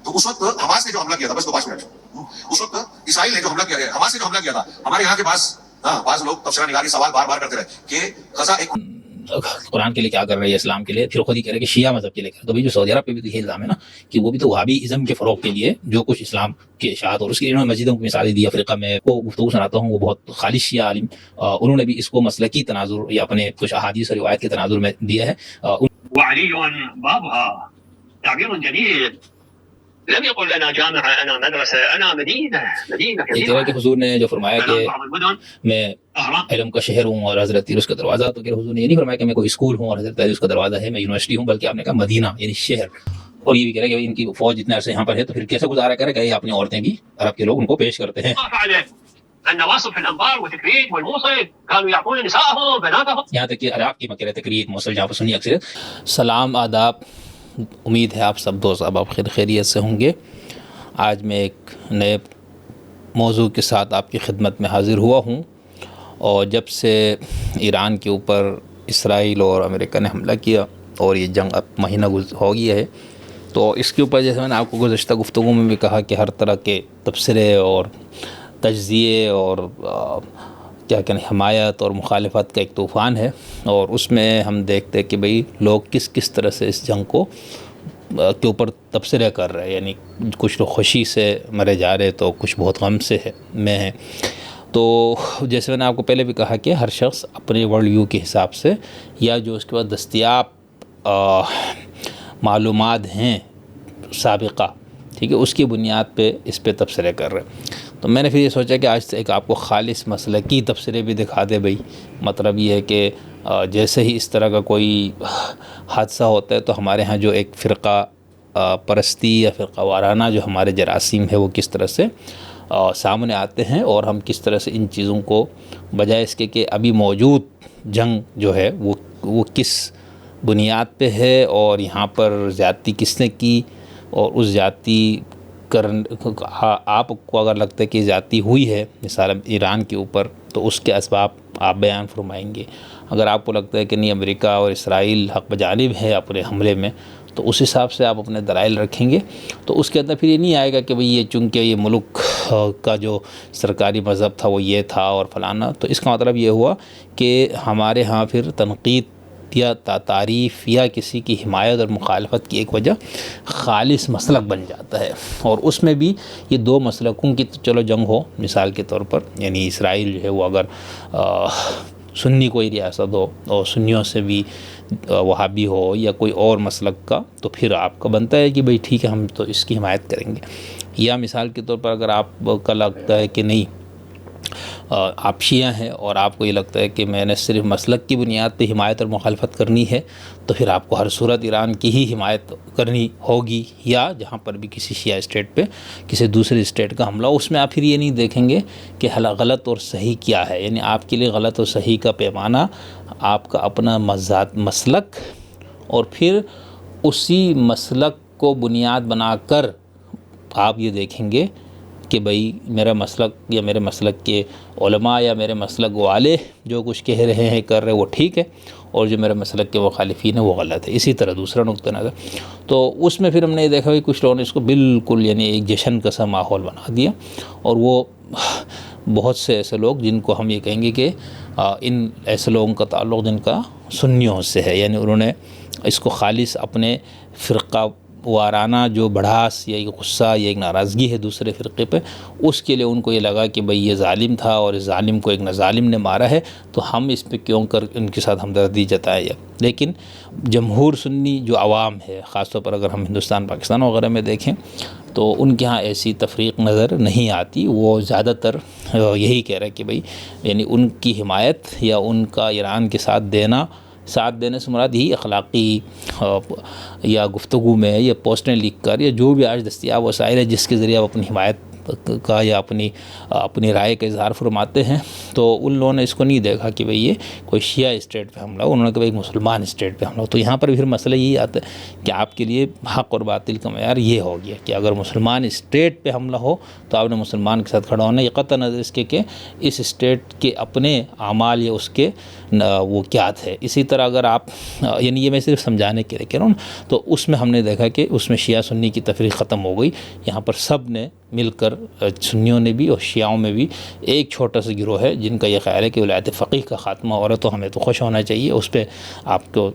تو اس وقت حماس نے جو حملہ کیا تھا، بس 5 منٹ، اس وقت اسرائیل نے جو حملہ کیا ہے، حماس نے جو حملہ کیا تھا، ہمارے یہاں کے پاس بعض لوگ تبصرہ نگار یہ سوال بار بار کرتے رہے کہ غزہ ایک قرآن کے لیے کیا کر رہے ہیں، اسلام کے لیے، پھر خود ہی کہہ رہے کہ شیعہ مذہب کے لیے کر رہے. تو بھائی جو سعودی عرب پہ بھی تو یہ الزام ہے نا کہ وہ بھی تو وہابی ازم کے فروغ کے لیے جو کچھ اسلام کے اشاعت اور اس کے انہوں نے مسجدوں کو مثالیں دی افریقہ میں. وہ گفتگو سناتا ہوں، وہ بہت خالص شیعہ عالم، انہوں نے بھی اس کو مسلکی تناظر یا اپنے کچھ احادیث اور روایت کے تناظر میں دیا ہے. وعلي بابها تعبير جميل، لم يقل انا جامعه انا مدرسه انا مدينه یہ کہہ رہا ہے كبيره. کہ حضور نے جو فرمایا کہ بعض المدن میں اهرام علم کا شہر ہوں اور حضرت عیسیٰ کا دروازہ، تو کہ حضور نے یہ نہیں فرمایا کہ میں کوئی اسکول ہوں اور حضرت عیسیٰ کا دروازہ ہے، میں یونیورسٹی ہوں، بلکہ آپ نے کہا مدینہ یعنی شہر. اور یہ بھی کہہ رہا ہے کہ ان کی فوج اتنے عرصے یہاں پر ہے تو پھر کیسے گزارا کرے کہ یہ اپنی عورتیں بھی عرب کے لوگ ان کو پیش کرتے ہیں. فعله النواصب في الانبار وتكريت والموصل كانوا يعطون نساءهم بناتهم. یہاں تک کہ عراق کی مکہ تقریر موصل جہاں پر سنی اکثریت. سلام، آداب، امید ہے آپ سب دوست آپ خیریت سے ہوں گے. آج میں ایک نئے موضوع کے ساتھ آپ کی خدمت میں حاضر ہوا ہوں، اور جب سے ایران کے اوپر اسرائیل اور امریکہ نے حملہ کیا اور یہ جنگ اب مہینہ ہو گیا ہے، تو اس کے اوپر جیسے میں نے آپ کو گزشتہ گفتگو میں بھی کہا کہ ہر طرح کے تبصرے اور تجزیے اور کیا کہنا حمایت اور مخالفت کا ایک طوفان ہے. اور اس میں ہم دیکھتے کہ بھئی لوگ کس کس طرح سے اس جنگ کو کے اوپر تبصرے کر رہے ہیں. یعنی کچھ لوگ خوشی سے مرے جا رہے تو کچھ بہت غم سے میں ہیں. تو جیسے میں نے آپ کو پہلے بھی کہا کہ ہر شخص اپنے ورلڈ ویو کے حساب سے یا جو اس کے بعد دستیاب معلومات ہیں سابقہ، ٹھیک ہے، اس کی بنیاد پہ اس پہ تبصرے کر رہے ہیں. تو میں نے پھر یہ سوچا کہ آج سے ایک آپ کو خالص مسلکی تبصرے بھی دکھا دے. بھئی مطلب یہ ہے کہ جیسے ہی اس طرح کا کوئی حادثہ ہوتا ہے تو ہمارے ہاں جو ایک فرقہ پرستی یا فرقہ وارانہ جو ہمارے جراثیم ہے وہ کس طرح سے سامنے آتے ہیں، اور ہم کس طرح سے ان چیزوں کو بجائے اس کے کہ ابھی موجود جنگ جو ہے وہ کس بنیاد پہ ہے اور یہاں پر زیادتی کس نے کی، اور اس زیادتی آپ کو اگر لگتا ہے کہ زیادتی ہوئی ہے مثال ایران کے اوپر تو اس کے اسباب آپ بیان فرمائیں گے. اگر آپ کو لگتا ہے کہ نہیں امریکہ اور اسرائیل حق بجانب ہے اپنے حملے میں تو اس حساب سے آپ اپنے دلائل رکھیں گے. تو اس کے اندر پھر یہ نہیں آئے گا کہ بھئی یہ چونکہ یہ ملک کا جو سرکاری مذہب تھا وہ یہ تھا اور فلانا. تو اس کا مطلب یہ ہوا کہ ہمارے ہاں پھر تنقید یا تعریف یا کسی کی حمایت اور مخالفت کی ایک وجہ خالص مسلک بن جاتا ہے. اور اس میں بھی یہ دو مسلکوں کی تو چلو جنگ ہو مثال کے طور پر، یعنی اسرائیل جو ہے وہ اگر سنی کوئی ریاست ہو اور سنیوں سے بھی وہابی ہو یا کوئی اور مسلک کا، تو پھر آپ کا بنتا ہے کہ بھئی ٹھیک ہے ہم تو اس کی حمایت کریں گے. یا مثال کے طور پر اگر آپ کا لگتا ہے کہ نہیں آپ شیعہ ہیں اور آپ کو یہ لگتا ہے کہ میں نے صرف مسلک کی بنیاد پہ حمایت اور مخالفت کرنی ہے، تو پھر آپ کو ہر صورت ایران کی ہی حمایت کرنی ہوگی. یا جہاں پر بھی کسی شیعہ اسٹیٹ پہ کسی دوسری اسٹیٹ کا حملہ، اس میں آپ پھر یہ نہیں دیکھیں گے کہ غلط اور صحیح کیا ہے. یعنی آپ کے لیے غلط اور صحیح کا پیمانہ آپ کا اپنا مسلک، اور پھر اسی مسلک کو بنیاد بنا کر آپ یہ دیکھیں گے کہ بھئی میرا مسلک یا میرے مسلک کے علماء یا میرے مسلک والے جو کچھ کہہ رہے ہیں کر رہے وہ ٹھیک ہے، اور جو میرے مسلک کے مخالفین ہیں وہ غلط ہے. اسی طرح دوسرا نقطہ نظر، تو اس میں پھر ہم نے یہ دیکھا کہ کچھ لوگوں نے اس کو بالکل یعنی ایک جشن کا سا ماحول بنا دیا. اور وہ بہت سے ایسے لوگ جن کو ہم یہ کہیں گے کہ ان ایسے لوگوں کا تعلق جن کا سنیوں سے ہے، یعنی انہوں نے اس کو خالص اپنے فرقہ وارانہ جو بڑھاس یا ایک غصہ یا ایک ناراضگی ہے دوسرے فرقے پہ، اس کے لیے ان کو یہ لگا کہ بھئی یہ ظالم تھا اور اس ظالم کو ایک ظالم نے مارا ہے تو ہم اس پہ کیوں کر ان کے ساتھ ہمدردی جتائیں. لیکن جمہور سنی جو عوام ہے، خاص طور پر اگر ہم ہندوستان پاکستان وغیرہ میں دیکھیں تو ان کے ہاں ایسی تفریق نظر نہیں آتی. وہ زیادہ تر یہی کہہ رہے کہ بھئی یعنی ان کی حمایت یا ان کا ایران کے ساتھ دینے سے مراد یہی اخلاقی یا گفتگو میں یا پوسٹیں لکھ کر یا جو بھی آج دستیاب وسائل ہے جس کے ذریعے آپ اپنی حمایت کا یا اپنی رائے کا اظہار فرماتے ہیں، تو ان لوگوں نے اس کو نہیں دیکھا کہ بھئی یہ کوئی شیعہ اسٹیٹ پہ حملہ ہو، انہوں نے کہا ایک مسلمان اسٹیٹ پہ حملہ ہو۔ تو یہاں پر پھر مسئلہ یہی آتا ہے کہ آپ کے لیے حق اور باطل کا معیار یہ ہو گیا کہ اگر مسلمان اسٹیٹ پہ حملہ ہو تو آپ نے مسلمان کے ساتھ کھڑا ہونا، یہ قطع نظر اس کے کہ اس اسٹیٹ کے اپنے اعمال یا اس کے وہ کیا تھے۔ اسی طرح اگر آپ یعنی یہ میں صرف سمجھانے کے لیے کہہ رہا ہوں، تو اس میں ہم نے دیکھا کہ اس میں شیعہ سنی کی تفریق ختم ہو گئی، یہاں پر سب نے مل کر، سنیوں نے بھی اور شیعوں میں بھی ایک چھوٹا سا گروہ ہے جن کا یہ خیال ہے کہ ولایت فقیہ کا خاتمہ ہو رہا ہے، تو ہمیں تو خوش ہونا چاہیے۔ اس پہ آپ کو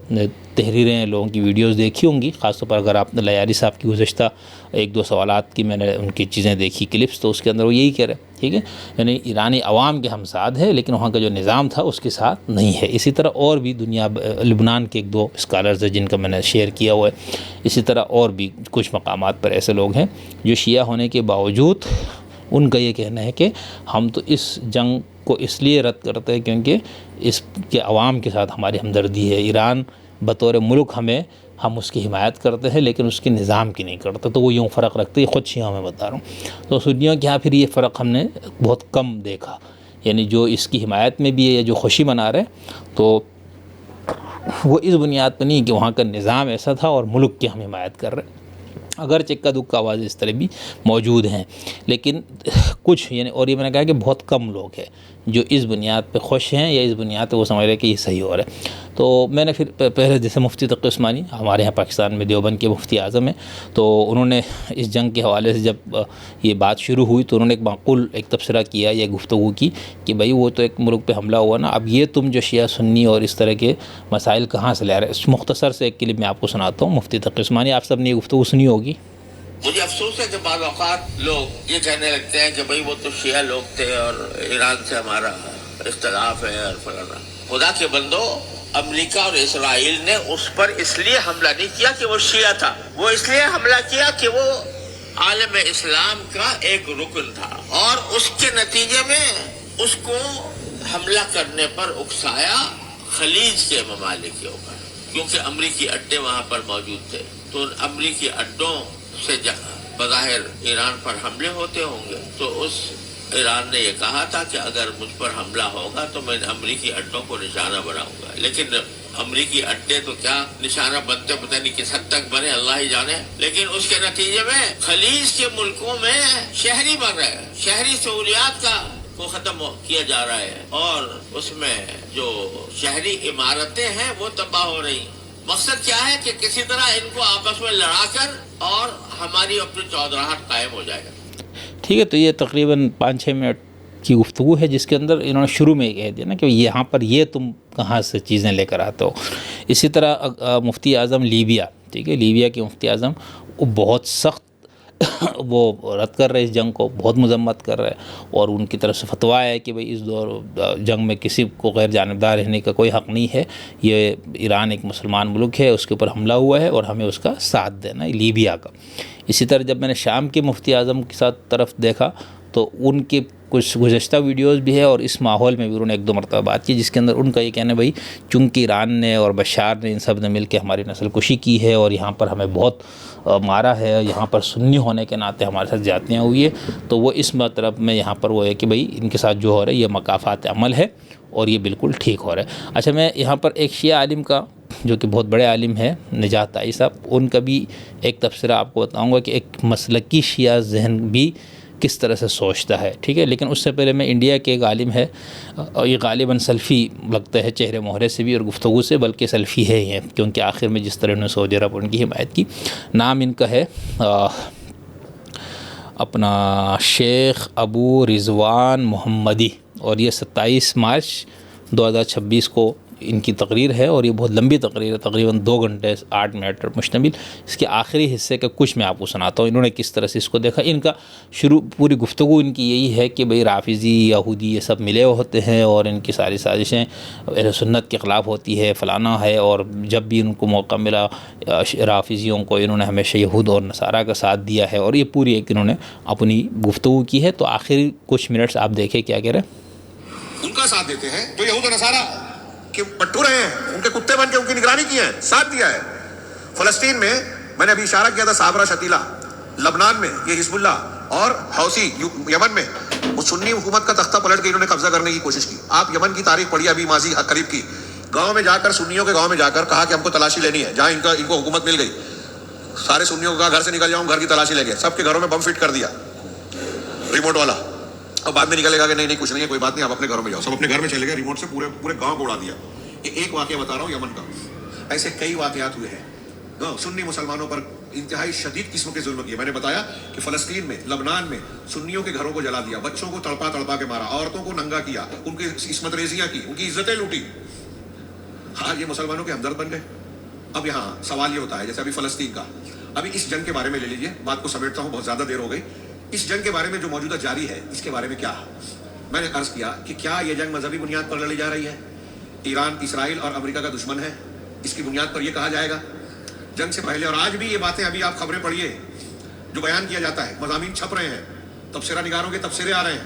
تحریریں، لوگوں کی ویڈیوز دیکھی ہوں گی، خاص طور پر اگر آپ نے لیاری صاحب کی گزشتہ ایک دو سوالات کی میں نے ان کی چیزیں دیکھی کلپس، تو اس کے اندر وہ یہی کہہ رہے ہیں، ٹھیک ہے، یعنی ایرانی عوام کے ہم ساتھ ہے لیکن وہاں کا جو نظام تھا اس کے ساتھ نہیں ہے۔ اسی طرح اور بھی دنیا لبنان کے ایک دو اسکالرز ہیں جن کا میں نے شیئر کیا ہوا ہے، اسی طرح اور بھی کچھ مقامات پر ایسے لوگ ہیں جو شیعہ ہونے کے باوجود ان کا یہ کہنا ہے کہ ہم تو اس جنگ کو اس لیے رد کرتے ہیں کیونکہ اس کے عوام کے ساتھ ہماری ہمدردی ہے، ایران بطور ملک ہم اس کی حمایت کرتے ہیں لیکن اس کے نظام کی نہیں کرتے، تو وہ یوں فرق رکھتے ہیں، خود شیعوں میں بتا رہا ہوں۔ تو سنیوں کے یہاں پھر یہ فرق ہم نے بہت کم دیکھا، یعنی جو اس کی حمایت میں بھی ہے یا جو خوشی منا رہے تو وہ اس بنیاد پہ نہیں کہ وہاں کا نظام ایسا تھا اور ملک کی ہم حمایت کر رہے ہیں، اگرچہ اکا دکا آوازیں اس طرح بھی موجود ہیں، لیکن کچھ یعنی، اور یہ میں نے کہا کہ بہت کم لوگ ہیں جو اس بنیاد پہ خوش ہیں یا اس بنیاد پہ وہ سمجھ رہے ہیں کہ یہ صحیح ہو رہا ہے۔ تو میں نے پھر پہلے جیسے مفتی تقی عثمانی ہمارے یہاں پاکستان میں دیوبند کے مفتی اعظم ہیں، تو انہوں نے اس جنگ کے حوالے سے جب یہ بات شروع ہوئی تو انہوں نے ایک معقول ایک تبصرہ کیا یا گفتگو کی کہ بھائی وہ تو ایک ملک پہ حملہ ہوا نا، اب یہ تم جو شیعہ سنی اور اس طرح کے مسائل کہاں سے لے رہے ہیں۔ اس مختصر سے ایک کلپ میں آپ کو سناتا ہوں، مفتی تقی عثمانی، آپ سب نے یہ گفتگو سنی ہوگی۔ مجھے افسوس ہے کہ بعض اوقات لوگ یہ کہنے لگتے ہیں کہ بھئی وہ تو شیعہ لوگ تھے اور ایران سے ہمارا اختلاف ہے اور فلانا۔ خدا کے بندو، امریکہ اور اسرائیل نے اس پر اس لیے حملہ نہیں کیا کہ وہ شیعہ تھا، وہ اس لیے حملہ کیا کہ وہ عالم اسلام کا ایک رکن تھا، اور اس کے نتیجے میں اس کو حملہ کرنے پر اکسایا خلیج کے ممالک کے اوپر، کیونکہ امریکی اڈے وہاں پر موجود تھے، تو امریکی اڈوں سے بظاہر ایران پر حملے ہوتے ہوں گے، تو اس ایران نے یہ کہا تھا کہ اگر مجھ پر حملہ ہوگا تو میں امریکی اڈوں کو نشانہ بناؤں گا، لیکن امریکی اڈے تو کیا نشانہ بنتے پتہ نہیں کس حد تک بنے، اللہ ہی جانے، لیکن اس کے نتیجے میں خلیج کے ملکوں میں شہری بن رہے ہیں، شہری سہولیات کو ختم کیا جا رہا ہے، اور اس میں جو شہری عمارتیں ہیں وہ تباہ ہو رہی ہیں۔ مقصد کیا ہے کہ کسی طرح ان کو آپس میں لڑا کر اور ہماری اپنی چودراہٹ قائم ہو جائے گا۔ ٹھیک ہے، تو یہ تقریباً 5-6 منٹ کی گفتگو ہے جس کے اندر انہوں نے شروع میں کہہ دیا نا کہ یہاں پر یہ تم کہاں سے چیزیں لے کر آتے ہو۔ اسی طرح مفتی اعظم لیبیا، ٹھیک ہے، لیبیا کے مفتی اعظم وہ بہت سخت وہ رد کر رہے اس جنگ کو، بہت مذمت کر رہے، اور ان کی طرف سے فتویٰ ہے کہ بھئی اس دور جنگ میں کسی کو غیر جانبدار رہنے کا کوئی حق نہیں ہے، یہ ایران ایک مسلمان ملک ہے، اس کے اوپر حملہ ہوا ہے اور ہمیں اس کا ساتھ دینا ہے، لیبیا کا۔ اسی طرح جب میں نے شام کے مفتی اعظم کے ساتھ طرف دیکھا تو ان کے کچھ گزشتہ ویڈیوز بھی ہے، اور اس ماحول میں بھی انہوں نے ایک دو مرتبہ بات کی جس کے اندر ان کا یہ کہنا ہے بھئی چونکہ ایران نے اور بشار نے ان سب نے مل کے ہماری نسل کشی کی ہے اور یہاں پر ہمیں بہت مارا ہے، یہاں پر سنی ہونے کے ناطے ہمارے ساتھ زیادتیاں ہوئی ہے، تو وہ اس مطلب میں یہاں پر وہ ہے کہ بھئی ان کے ساتھ جو ہو رہا ہے یہ مکافات عمل ہے اور یہ بالکل ٹھیک ہو رہا ہے۔ اچھا، میں یہاں پر ایک شیعہ عالم کا جو کہ بہت بڑے عالم ہے نجات طائی صاحب، ان کا بھی ایک تبصرہ آپ کو بتاؤں گا کہ ایک مسلکی شیعہ ذہن بھی کس طرح سے سوچتا ہے، ٹھیک ہے، لیکن اس سے پہلے میں انڈیا کے ایک عالم ہے، یہ غالباً سلفی لگتا ہے چہرے مہرے سے بھی اور گفتگو سے، بلکہ سلفی ہے یہ، کیونکہ آخر میں جس طرح انہوں نے سعودی عرب ان کی حمایت کی، نام ان کا ہے اپنا شیخ ابو رضوان محمدی، اور یہ 27 مارچ 2026 کو ان کی تقریر ہے، اور یہ بہت لمبی تقریر ہے، تقریباً 2 گھنٹے 8 منٹ پر مشتمل۔ اس کے آخری حصے کا کچھ میں آپ کو سناتا ہوں، انہوں نے کس طرح سے اس کو دیکھا۔ ان کا شروع پوری گفتگو ان کی یہی ہے کہ بھئی رافضی، یہودی، یہ سب ملے ہوئے ہوتے ہیں اور ان کی ساری سازشیں اہل سنت کے خلاف ہوتی ہے، فلانا ہے، اور جب بھی ان کو موقع ملا رافضیوں کو انہوں نے ہمیشہ یہود اور نصارہ کا ساتھ دیا ہے، اور یہ پوری ایک انہوں نے اپنی گفتگو کی ہے۔ تو آخری کچھ منٹس آپ دیکھیں کیا کہہ رہے ہیں۔ ان کا ساتھ دیتے ہیں تو یہود و نصارہ کہ پٹو رہے ہیں، ان کے کتے بن کے ان کی نگرانی کی ہے، ساتھ دیا ہے۔ فلسطین میں میں نے ابھی اشارہ کیا تھا، صابرہ شتیلہ، لبنان میں یہ حزب اللہ، اور حوثی یمن میں وہ سنی حکومت کا تختہ پلٹ کے انہوں نے قبضہ کرنے کی کوشش کی. آپ یمن کی تاریخ پڑھیے ابھی ماضی قریب کی. گاؤں میں جا کر سنیوں کے گاؤں میں جا کر کہا کہ ہم کو تلاشی لینی ہے. جہاں ان کو حکومت مل گئی, سارے سنیوں کو کہا گھر سے نکل جاؤں, گھر کی تلاشی لے گئے. سب کے گھروں میں بم فٹ کر دیا ریموٹ والا. اور بعد میں نکلے گا کہ نہیں کچھ نہیں ہے, کوئی بات نہیں, آپ اپنے گھروں میں جاؤ. سب اپنے گھر میں چلے گئے, ریموٹ سے پورے گاؤں کو اڑا دیا. یہ ایک واقعہ بتا رہا ہوں یمن کا. ایسے کئی واقعات ہوئے ہیں. سنی مسلمانوں پر انتہائی شدید قسم کے ظلم کیے. میں نے بتایا کہ فلسطین میں, لبنان میں سنیوں کے گھروں کو جلا دیا, بچوں کو تڑپا کے مارا, عورتوں کو ننگا کیا, ان کی عصمت ریزیاں کی, ان کی عزتیں لوٹی. ہاں یہ مسلمانوں کے ہمدرد بن گئے. اب یہاں سوال یہ ہوتا ہے, جیسے ابھی فلسطین کا, ابھی اس جنگ کے بارے میں لے لیجیے, بات کو سمیٹتا ہوں, بہت زیادہ دیر ہو گئی. اس جنگ کے بارے میں جو موجودہ جاری ہے, اس کے بارے میں کیا میں نے عرض کیا کہ کیا یہ جنگ مذہبی بنیاد پر لڑی جا رہی ہے؟ ایران اسرائیل اور امریکہ کا دشمن ہے, اس کی بنیاد پر یہ کہا جائے گا. جنگ سے پہلے اور آج بھی یہ باتیں, ابھی آپ خبریں پڑھیے جو بیان کیا جاتا ہے, مضامین چھپ رہے ہیں, تبصرہ نگاروں کے تبصرے آ رہے ہیں.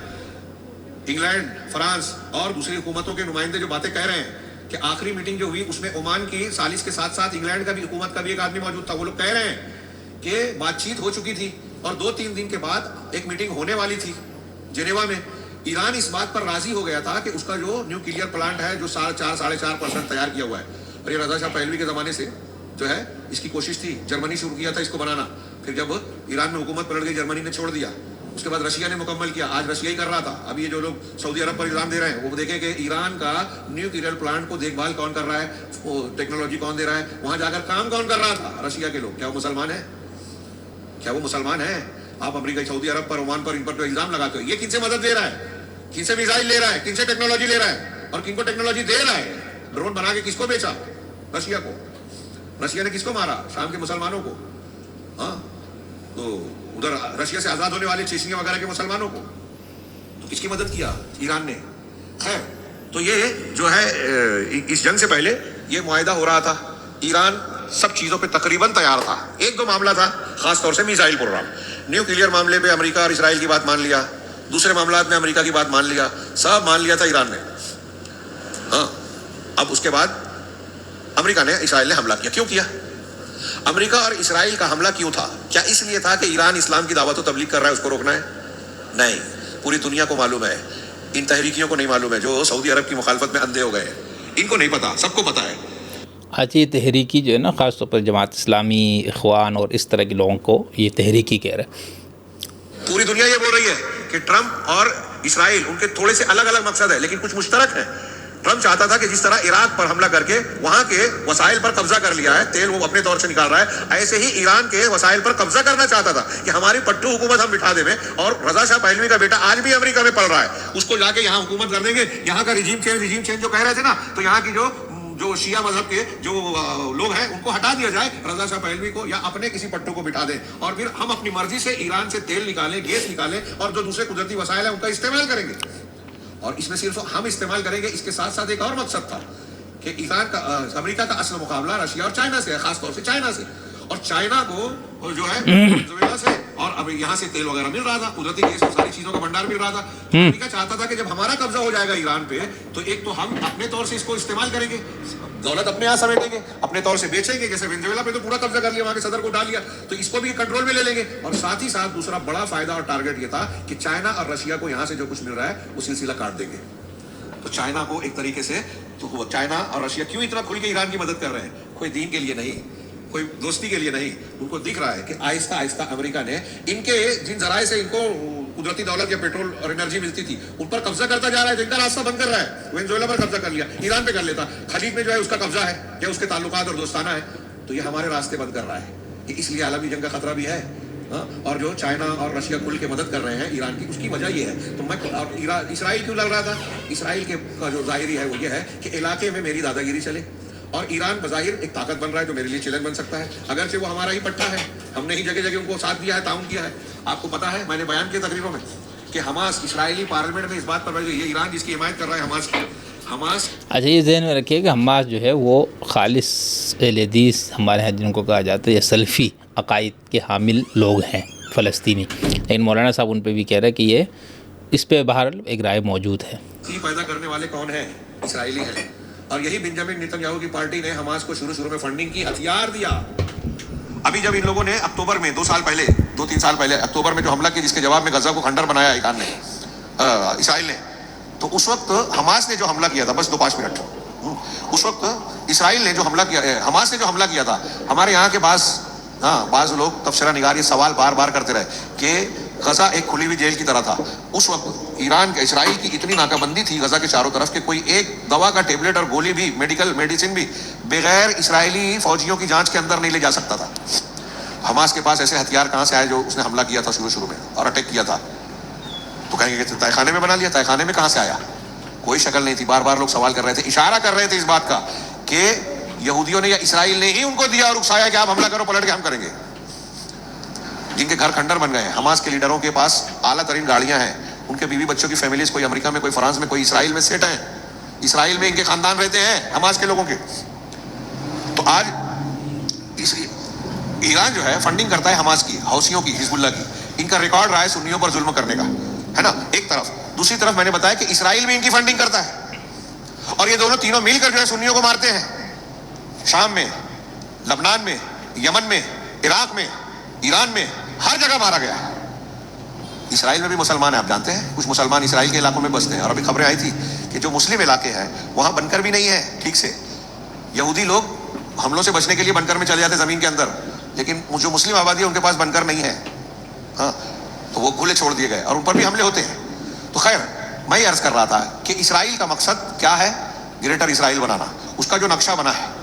انگلینڈ, فرانس اور دوسری حکومتوں کے نمائندے جو باتیں کہہ رہے ہیں کہ آخری میٹنگ جو ہوئی اس میں عمان کی ثالث کے ساتھ ساتھ انگلینڈ کا بھی, حکومت کا بھی ایک آدمی موجود تھا. وہ لوگ کہہ رہے ہیں کہ بات چیت ہو چکی تھی اور 2-3 دن کے بعد ایک میٹنگ ہونے والی تھی جنیوا میں. ایران اس بات پر راضی ہو گیا تھا کہ اس کا جو نیوکلیئر پلانٹ ہے جو 4.5% تیار کیا ہوا ہے, اور یہ رضا شاہ پہلوی کے زمانے سے جو ہے اس کی کوشش تھی, جرمنی شروع کیا تھا اس کو بنانا. پھر جب ایران میں حکومت پلٹ گئی, جرمنی نے چھوڑ دیا. اس کے بعد رشیا نے مکمل کیا, آج رشیا ہی کر رہا تھا. ابھی یہ جو لوگ سعودی عرب پر الزام دے رہے ہیں, وہ دیکھیں کہ ایران کا نیوکلیئر پلانٹ کو دیکھ بھال کون کر رہا ہے, وہ ٹیکنالوجی کون دے رہا ہے, وہاں جا کر کام کون کر رہا تھا, رشیا کے لوگ. کیا وہ مسلمان ہیں؟ کیا وہ مسلمان ہیں؟ آپ امریکہ, سعودی عرب پر, عمان پر, ان پر جو الزام لگاتے ہو, یہ کن سے مدد لے رہا ہے, کن سے میزائل لے رہا ہے, کن سے ٹیکنالوجی لے رہا ہے, اور کن کو ٹیکنالوجی دے رہا ہے؟ ڈرون بنا کے کس کو بیچا؟ رشیا کو. رشیا نے کس کو مارا؟ شام کے مسلمانوں کو. ہاں, تو ادھر رشیا سے آزاد ہونے والے چیچنیا وغیرہ کے مسلمانوں کو. تو کس کی مدد کیا؟ ایران نے. خیر, تو یہ جو ہے اس جنگ سے پہلے یہ معاہدہ ہو رہا تھا. ایران سب چیزوں پہ تقریباً تیار تھا. 1-2 معاملہ تھا, خاص طور سے میزائل پروگرام. نیوکلیئر معاملے پہ امریکہ اور اسرائیل کی بات مان لیا, دوسرے معاملات میں امریکہ کی بات مان لیا, سب مان لیا تھا ایران نے. ہاں, اب اس کے بعد امریکہ نے, اسرائیل نے حملہ کیا. کیوں کیا؟ امریکہ اور اسرائیل کا حملہ کیوں تھا؟ کیا اس لیے تھا کہ ایران اسلام کی دعوت و تبلیغ کر رہا ہے, اس کو روکنا ہے؟ نہیں, پوری دنیا کو معلوم ہے. ان تحریکیوں کو نہیں معلوم ہے جو سعودی عرب کی مخالفت میں اندھے ہو گئے ہیں. ان کو نہیں پتا, سب کو پتا ہے. یہ تحریکی جو ہے نا, خاص طور پر جماعت اسلامی, اخوان اور اس طرح کے لوگوں کو یہ تحریکی کہہ رہے ہیں. پوری دنیا یہ بول رہی ہے کہ ٹرمپ اور اسرائیل, ان کے تھوڑے سے الگ الگ مقصد ہے لیکن کچھ مشترک ہیں. ٹرمپ چاہتا تھا کہ جس طرح عراق پر حملہ کر کے وہاں کے وسائل پر قبضہ کر لیا ہے, تیل وہ اپنے طور سے نکال رہا ہے, ایسے ہی ایران کے وسائل پر قبضہ کرنا چاہتا تھا کہ ہماری پٹھو حکومت ہم بٹھا دیں میں. اور رضا شاہ پہلوی کا بیٹا آج بھی امریکہ میں پڑھ رہا ہے, اس کو جا کے یہاں حکومت کر دیں گے. یہاں کا رجیم چینج جو کہہ رہے تھے نا, تو یہاں کی جو شیعہ مذہب کے جو لوگ ہیں ان کو ہٹا دیا جائے, رضا شاہ پہلوی کو یا اپنے کسی پٹھوں کو بٹھا دیں, اور پھر ہم اپنی مرضی سے ایران سے تیل نکالیں, گیس نکالیں, اور جو دوسرے قدرتی وسائل ہیں ان کا استعمال کریں گے. اور اس میں صرف ہم استعمال کریں گے. اس کے ساتھ ساتھ ایک اور مقصد تھا کہ ایران کا, امریکہ کا اصل مقابلہ رشیا اور چائنا سے ہے, خاص طور سے چائنا سے. اور چائنا کو جو ہے وینزویلا سے, اور اب یہاں سے تیل وغیرہ مل رہا تھا, قدرتی گیس اور ساری چیزوں کا بھنڈار مل رہا تھا. امریکہ چاہتا تھا کہ جب ہمارا قبضہ ہو جائے گا ایران پہ, تو ایک تو ہم اپنے طور سے اس کو استعمال کریں گے, دولت اپنے یہاں سمیٹیں گے, اپنے طور سے بیچیں گے. جیسے وینزویلا پہ تو پورا قبضہ کر لیا, وہاں کے صدر کو ڈال لیا, تو اس کو بھی کنٹرول میں لے لیں گے. اور ساتھ ہی ساتھ دوسرا بڑا فائدہ اور ٹارگیٹ یہ تھا کہ چائنا اور رشیا کو یہاں سے جو کچھ مل رہا ہے وہ سلسلہ کاٹ دیں گے. تو چائنا کو ایک طریقے سے, تو چائنا اور رشیا کیوں اتنا کھل کے ایران کی مدد کر رہے ہیں؟ کوئی دین کے لیے نہیں, کوئی دوستی کے لیے نہیں. ان کو دکھ رہا ہے کہ آہستہ آہستہ امریکہ نے ان کے جن ذرائع سے ان کو قدرتی دولت یا پیٹرول اور انرجی ملتی تھی ان پر قبضہ کرتا جا رہا ہے. جن کا راستہ بند کر رہا ہے. وینزویلا پر قبضہ کر لیا, ایران پہ کر لیتا, خلیج میں جو ہے اس کا قبضہ ہے یا اس کے تعلقات اور دوستانہ ہے, تو یہ ہمارے راستے بند کر رہا ہے. اس لیے عالمی جنگ کا خطرہ بھی ہے. اور جو چائنا اور رشیا کھل کے مدد کر رہے ہیں ایران کی, اس کی وجہ یہ ہے. تو میں اسرائیل کیوں لڑ رہا تھا؟ اسرائیل کے کا جو ظاہری ہے وہ یہ ہے کہ علاقے میں میری دادا گیری چلے, اور ایران بظاہر ایک طاقت بن رہا ہے جو میرے لیے چیلنج بن سکتا ہے, اگرچہ وہ ہمارا ہی پٹھا ہے. ہم نے ہی جگہ جگہ ان کو ساتھ دیا ہے, تعاون کیا ہے. آپ کو پتا ہے, میں نے بیان کیا تقریروں میں کہ حماس, اسرائیلی پارلیمنٹ میں اس بات پر یہ ایران جس کی حمایت کر رہا ہے حماس کی, حماس. اچھا, یہ ذہن میں رکھیے کہ حماس جو ہے وہ خالص اہل حدیث ہمارے یہاں جن کو کہا جاتا ہے, یا سلفی عقائد کے حامل لوگ ہیں فلسطینی. لیکن مولانا صاحب ان پہ بھی کہہ رہے ہیں کہ یہ اس پہ بہرحال ایک رائے موجود ہے. پیدا کرنے والے کون ہیں؟ اسرائیلی ہیں. اور یہی بنجامن نیتن یاہو کی پارٹی نے حماس کو شروع میں فنڈنگ کی, ہتھیار دیا. ابھی جب ان لوگوں نے اکتوبر میں 2 سال پہلے 2-3 سال پہلے اکتوبر میں جو حملہ کیا جس کے جواب میں غزہ کو کھنڈر بنایا ایران نے اسرائیل نے, تو اس وقت حماس نے جو حملہ کیا تھا, بس 2-5 منٹ, اس وقت اسرائیل نے جو حملہ کیا, حماس نے جو حملہ کیا تھا, ہمارے یہاں کے بعض لوگ تبصرہ نگار یہ سوال بار بار کرتے رہے کہ غزہ ایک کھلی ہوئی جیل کی طرح تھا. اس وقت ایران کا اسرائیل کی اتنی ناکہ بندی تھی غزہ کے چاروں طرف کہ کوئی ایک دوا کا ٹیبلٹ اور گولی بھی میڈیسن بھی بغیر اسرائیلی فوجیوں کی جانچ کے اندر نہیں لے جا سکتا تھا. حماس کے پاس ایسے ہتھیار کہاں سے آئے جو اس نے حملہ کیا تھا شروع میں اور اٹیک کیا تھا؟ تو کہیں گے کہ تہہ خانے میں بنا لیا. تہہ خانے میں کہاں سے آیا؟ کوئی شکل نہیں تھی. بار بار لوگ سوال کر رہے تھے, اشارہ کر رہے تھے اس بات کا کہ یہودیوں نے یا اسرائیل نے ہی ان کو دیا اور اکسایا کہ آپ حملہ کرو, پلٹ کے ہم کریں گے. جن کے گھر کھنڈر بن گئے ہیں, حماس کے لیڈروں کے پاس اعلیٰ ترین گاڑیاں ہیں, ان کے بیوی بچوں کی فیملیز کوئی امریکہ میں, کوئی فرانس میں, کوئی اسرائیل میں سیٹ ہیں. اسرائیل میں ان کے خاندان رہتے ہیں حماس کے لوگوں کے. تو آج ایران جو ہے فنڈنگ کرتا ہے حماس کی, حوثیوں کی, حزب اللہ کی. ان کا ریکارڈ رہا ہے سنیوں پر ظلم کرنے کا, ہے نا, ایک طرف. دوسری طرف میں نے بتایا کہ اسرائیل بھی ان کی فنڈنگ کرتا ہے, اور یہ دونوں تینوں مل کر جو ہے سنیوں کو مارتے ہیں. شام میں, لبنان میں, یمن میں, عراق میں, ایران میں, ہر جگہ مارا گیا ہے. اسرائیل میں بھی مسلمان ہیں, آپ جانتے ہیں, کچھ مسلمان اسرائیل کے علاقوں میں بستے ہیں. اور ابھی خبریں آئی تھی کہ جو مسلم علاقے ہیں وہاں بنکر بھی نہیں ہے ٹھیک سے. یہودی لوگ حملوں سے بچنے کے لیے بنکر میں چلے جاتے زمین کے اندر, لیکن جو مسلم آبادی ہے ان کے پاس بنکر نہیں ہے. ہاں, تو وہ کھلے چھوڑ دیے گئے اور ان پر بھی حملے ہوتے ہیں. تو خیر, میں یہ عرض کر رہا تھا کہ اسرائیل کا مقصد کیا ہے؟ گریٹر اسرائیل بنانا. اس کا جو نقشہ بنا ہے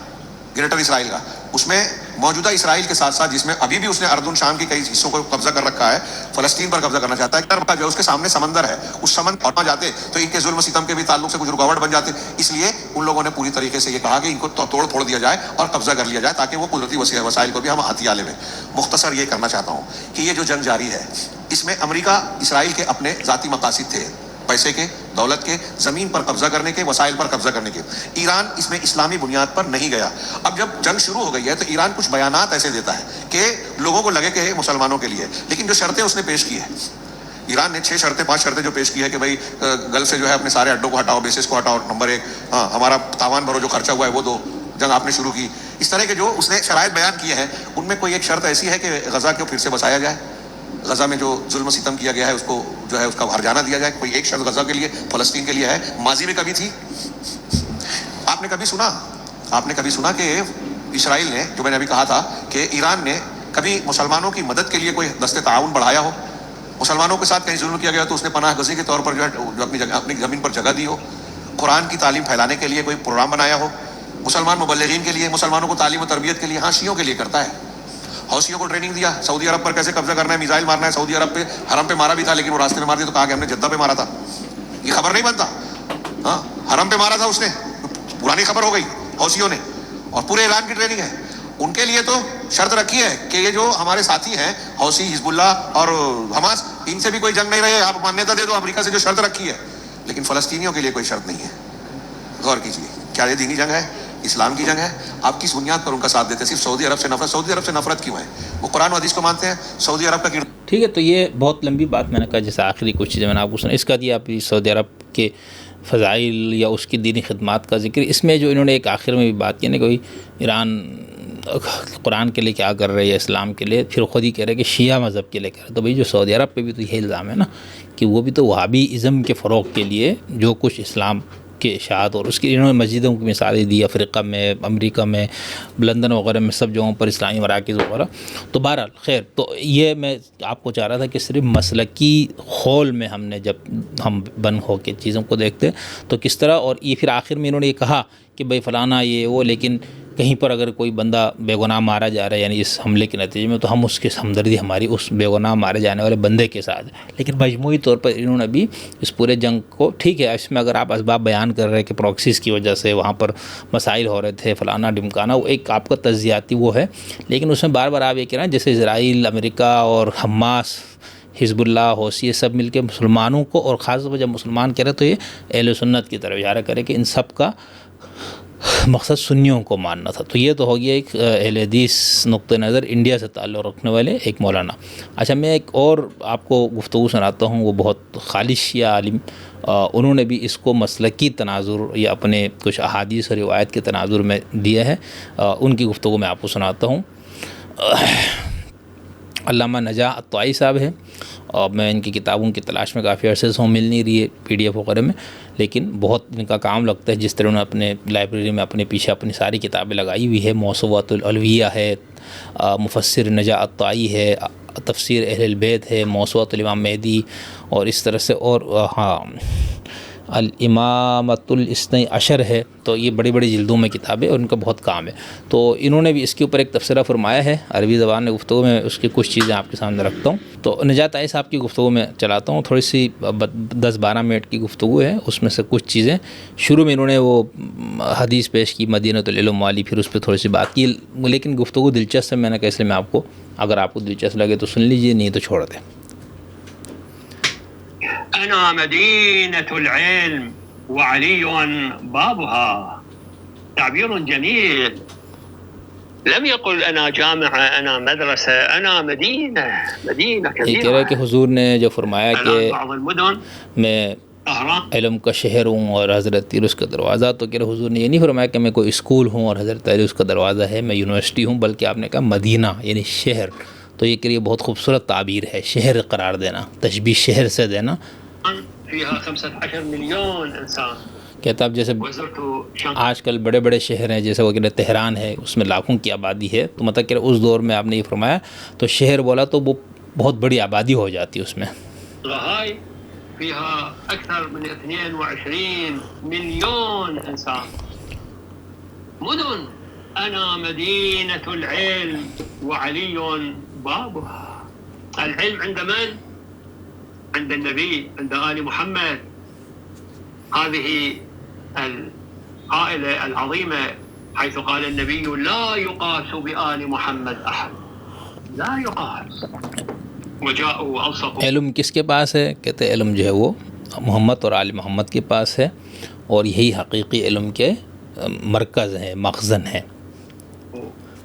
گریٹر اسرائیل کا, اس میں موجودہ اسرائیل کے ساتھ ساتھ جس میں ابھی بھی اس نے اردن شام کی کئی حصوں کو قبضہ کر رکھا ہے, فلسطین پر قبضہ کرنا چاہتا ہے. جو اس کے سامنے سمندر ہے, اس سمندر اور جاتے تو ان کے ظلم و ستم کے بھی تعلق سے کچھ رکاوٹ بن جاتے. اس لیے ان لوگوں نے پوری طریقے سے یہ کہا کہ ان کو توڑ پھوڑ دیا جائے اور قبضہ کر لیا جائے تاکہ وہ قدرتی وسائل کو بھی ہم ہتھیار لیں. مختصر یہ کرنا چاہتا ہوں کہ یہ جو جنگ جاری ہے اس میں امریکہ اسرائیل کے اپنے ذاتی مقاصد تھے, پیسے کے, دولت کے, زمین پر قبضہ کرنے کے, وسائل پر قبضہ کرنے کے. ایران اس میں اسلامی بنیاد پر نہیں گیا. اب جب جنگ شروع ہو گئی ہے تو ایران کچھ بیانات ایسے دیتا ہے کہ لوگوں کو لگے کہ مسلمانوں کے لیے, لیکن جو شرطیں اس نے پیش کی ہے, ایران نے 5 شرطیں جو پیش کی ہے کہ بھائی گلف سے جو ہے اپنے سارے اڈوں کو ہٹاؤ, بیسز کو ہٹاؤ, نمبر 1, ہاں ہمارا تاوان بھرو جو خرچہ ہوا ہے وہ دو, جنگ آپ نے شروع کی. اس طرح کے جو اس نے شرائط بیان کیے ہیں ان میں کوئی ایک شرط ایسی ہے کہ غزہ کو پھر سے بسایا جائے, غزہ میں جو ظلم و ستم کیا گیا ہے اس کو جو ہے اس کا ہرجانہ دیا جائے. کوئی ایک شرط غزہ کے لیے, فلسطین کے لیے ہے. ماضی میں کبھی تھی؟ آپ نے کبھی سنا کہ اسرائیل نے, جو میں نے ابھی کہا تھا کہ ایران نے کبھی مسلمانوں کی مدد کے لیے کوئی دست تعاون بڑھایا ہو؟ مسلمانوں کے ساتھ کہیں ظلم کیا گیا تو اس نے پناہ گزین کے طور پر جو ہے اپنی زمین پر جگہ دی ہو؟ قرآن کی تعلیم پھیلانے کے لیے کوئی پروگرام بنایا ہو؟ مسلمان مبلغین کے لیے, مسلمانوں کو تعلیم و تربیت کے لیے, ہاں شیعوں کے لیے کرتا ہے. حوثیوں کو ٹریننگ دیا, سعودی عرب پر کیسے قبضہ کرنا ہے, میزائل مارنا ہے. سعودی عرب پہ حرم پہ مارا بھی تھا لیکن وہ راستے میں مار دیا تو کہا کہ ہم نے جدہ پہ مارا تھا. یہ خبر نہیں بنتا. ہاں, حرم پہ مارا تھا اس نے, پرانی خبر ہو گئی حوثیوں نے, اور پورے اعلان کی ٹریننگ ہے. ان کے لیے تو شرط رکھی ہے کہ یہ جو ہمارے ساتھی ہیں حوثی, حزب اللہ اور حماس, ان سے بھی کوئی جنگ نہیں رہے, آپ مانیتا دے دو امریکہ سے جو شرط رکھی ہے. لیکن فلسطینیوں کے لیے کوئی شرط نہیں ہے. غور کیجیے, کیا یہ دینی جنگ ہے, اسلام کی جنگ ہے؟ آپ کس بنیاد پر ان کا ساتھ دیتے ہیں؟ صرف سعودی عرب سے نفرت. سعودی عرب سے نفرت کیوں ہے؟ وہ قرآن و حدیث کو مانتے ہیں, سعودی عرب کا ٹھیک ہے. تو یہ بہت لمبی بات میں نے کہا, جیسے آخری کچھ چیزیں میں نے آپ کو سنا, اس کا دیا آپ سعودی عرب کے فضائل یا اس کی دینی خدمات کا ذکر. اس میں جو انہوں نے ایک آخر میں بھی بات کی نا کہ ایران قرآن کے لیے کیا کر رہے ہے, اسلام کے لیے, پھر خود ہی کہہ رہے کہ شیعہ مذہب کے لیے کہہ رہے. تو بھائی جو سعودی عرب پہ بھی تو یہ الزام ہے نا کہ وہ بھی تو وہابی ازم کے فروغ کے لیے جو کچھ اسلام کے اشاعت, اور اس کی انہوں نے مسجدوں کی مثالیں دی افریقہ میں, امریکہ میں, لندن وغیرہ میں, سب جگہوں پر اسلامی مراکز وغیرہ. تو بہرحال خیر, تو یہ میں آپ کو چاہ رہا تھا کہ صرف مسلکی خول میں ہم نے جب ہم بن ہو کے چیزوں کو دیکھتے تو کس طرح, اور یہ پھر آخر میں انہوں نے یہ کہا کہ بھائی فلانا یہ وہ, لیکن کہیں پر اگر کوئی بندہ بے گناہ مارا جا رہا ہے یعنی اس حملے کے نتیجے میں, تو ہم اس کے ہمدردی ہماری اس بے گناہ مارے جانے والے بندے کے ساتھ. لیکن مجموعی طور پر انہوں نے بھی اس پورے جنگ کو, ٹھیک ہے اس میں اگر آپ اسباب بیان کر رہے ہیں کہ پروکسیز کی وجہ سے وہاں پر مسائل ہو رہے تھے فلانا ڈمکانا, وہ ایک آپ کا تجزیاتی وہ ہے, لیکن اس میں بار بار آپ یہ کہہ رہے ہیں جیسے اسرائیل, امریکہ اور حماس, حزب اللہ, حوثی, یہ سب مل کے مسلمانوں کو, اور خاص طور پر جب مسلمان کہہ رہے تو یہ اہل سنت کی طرف اشارہ کرے کہ ان سب کا مقصد سنیوں کو ماننا تھا. تو یہ تو ہو گیا ایک اہل حدیث نقطہ نظر انڈیا سے تعلق رکھنے والے ایک مولانا. اچھا, میں ایک اور آپ کو گفتگو سناتا ہوں, وہ بہت خالص شیعہ عالم, انہوں نے بھی اس کو مسلکی تناظر یا اپنے کچھ احادیث اور روایت کے تناظر میں دیا ہے. ان کی گفتگو میں آپ کو سناتا ہوں. علامہ نجاح الطائی صاحب ہیں، اور میں ان کی کتابوں کی تلاش میں کافی عرصے سے ہوں، مل نہیں رہی ہے PDF وغیرہ میں، لیکن بہت ان کا کام لگتا ہے جس طرح انہوں نے اپنے لائبریری میں اپنے پیچھے اپنی ساری کتابیں لگائی ہوئی ہے۔ موسوعۃ العلویہ ہے، مفسر نجاح الطائی ہے، تفسیر اہل البیت ہے، موسوعۃ الامام مہدی، اور اس طرح سے، اور ہاں الامامۃ الاثنی عشر ہے۔ تو یہ بڑی بڑی جلدوں میں کتابیں، اور ان کا بہت کام ہے۔ تو انہوں نے بھی اس کے اوپر ایک تبصرہ فرمایا ہے عربی زبان میں گفتگو میں، اس کی کچھ چیزیں آپ کے سامنے رکھتا ہوں۔ تو نجاح طائی صاحب کی گفتگو میں چلاتا ہوں، تھوڑی سی 10-12 منٹ کی گفتگو ہے، اس میں سے کچھ چیزیں شروع میں انہوں نے وہ حدیث پیش کی مدینہ العلم والی، پھر اس پہ تھوڑی سی بات کی، لیکن گفتگو دلچسپ ہے، میں نے کہا اس لیے میں آپ کو، اگر آپ کو دلچسپ لگے تو سن لیجئے، نہیں تو چھوڑ دیں۔ أنا مدينة العلم وعلي بابها. تعبير جميل. لم يقل أنا جامعة، أنا مدرسة، أنا مدينة یہ كبيرة. کہہ رہا ہے کہ حضور نے جو فرمایا کہ الآن بعض المدن میں أهرام علم کا شہر ہوں اور حضرت علی اس کا دروازہ، تو کہ حضور نے یہ نہیں فرمایا کہ میں کوئی اسکول ہوں اور حضرت علی اس کا دروازہ ہے، میں یونیورسٹی ہوں، بلکہ آپ نے کہا مدینہ یعنی شہر۔ تو یہ کہ یہ بہت خوبصورت تعبیر ہے، شہر قرار دینا، تشبیہ شہر سے دینا۔ فيها 15 مليون إنسان. کہتا اب جیسے وزرت شنغهاي. آج کل بڑے بڑے شہر ہیں، جیسے وہ کہ تہران ہے، اس میں لاکھوں کی آبادی ہے، تو مطلب کہ اس دور میں آپ نے یہ فرمایا تو شہر بولا تو وہ بہت بڑی آبادی ہو جاتی ہے اس میں۔ فيها أكثر من 22 مليون إنسان. مدن. أنا مدينة العلم وعلي بابها. العلم عند من؟ عند النبي، عند آل محمد. هذه العائلة العظيمة حيث قال النبي لا يقاس بآل محمد أحد، لا يقاس. وجاءوا ألصقوا. علم کس کے پاس ہے؟ کہتے علم جو ہے وہ محمد اور آل محمد کے پاس ہے، اور یہی حقیقی علم کے مرکز ہیں، مخزن ہیں۔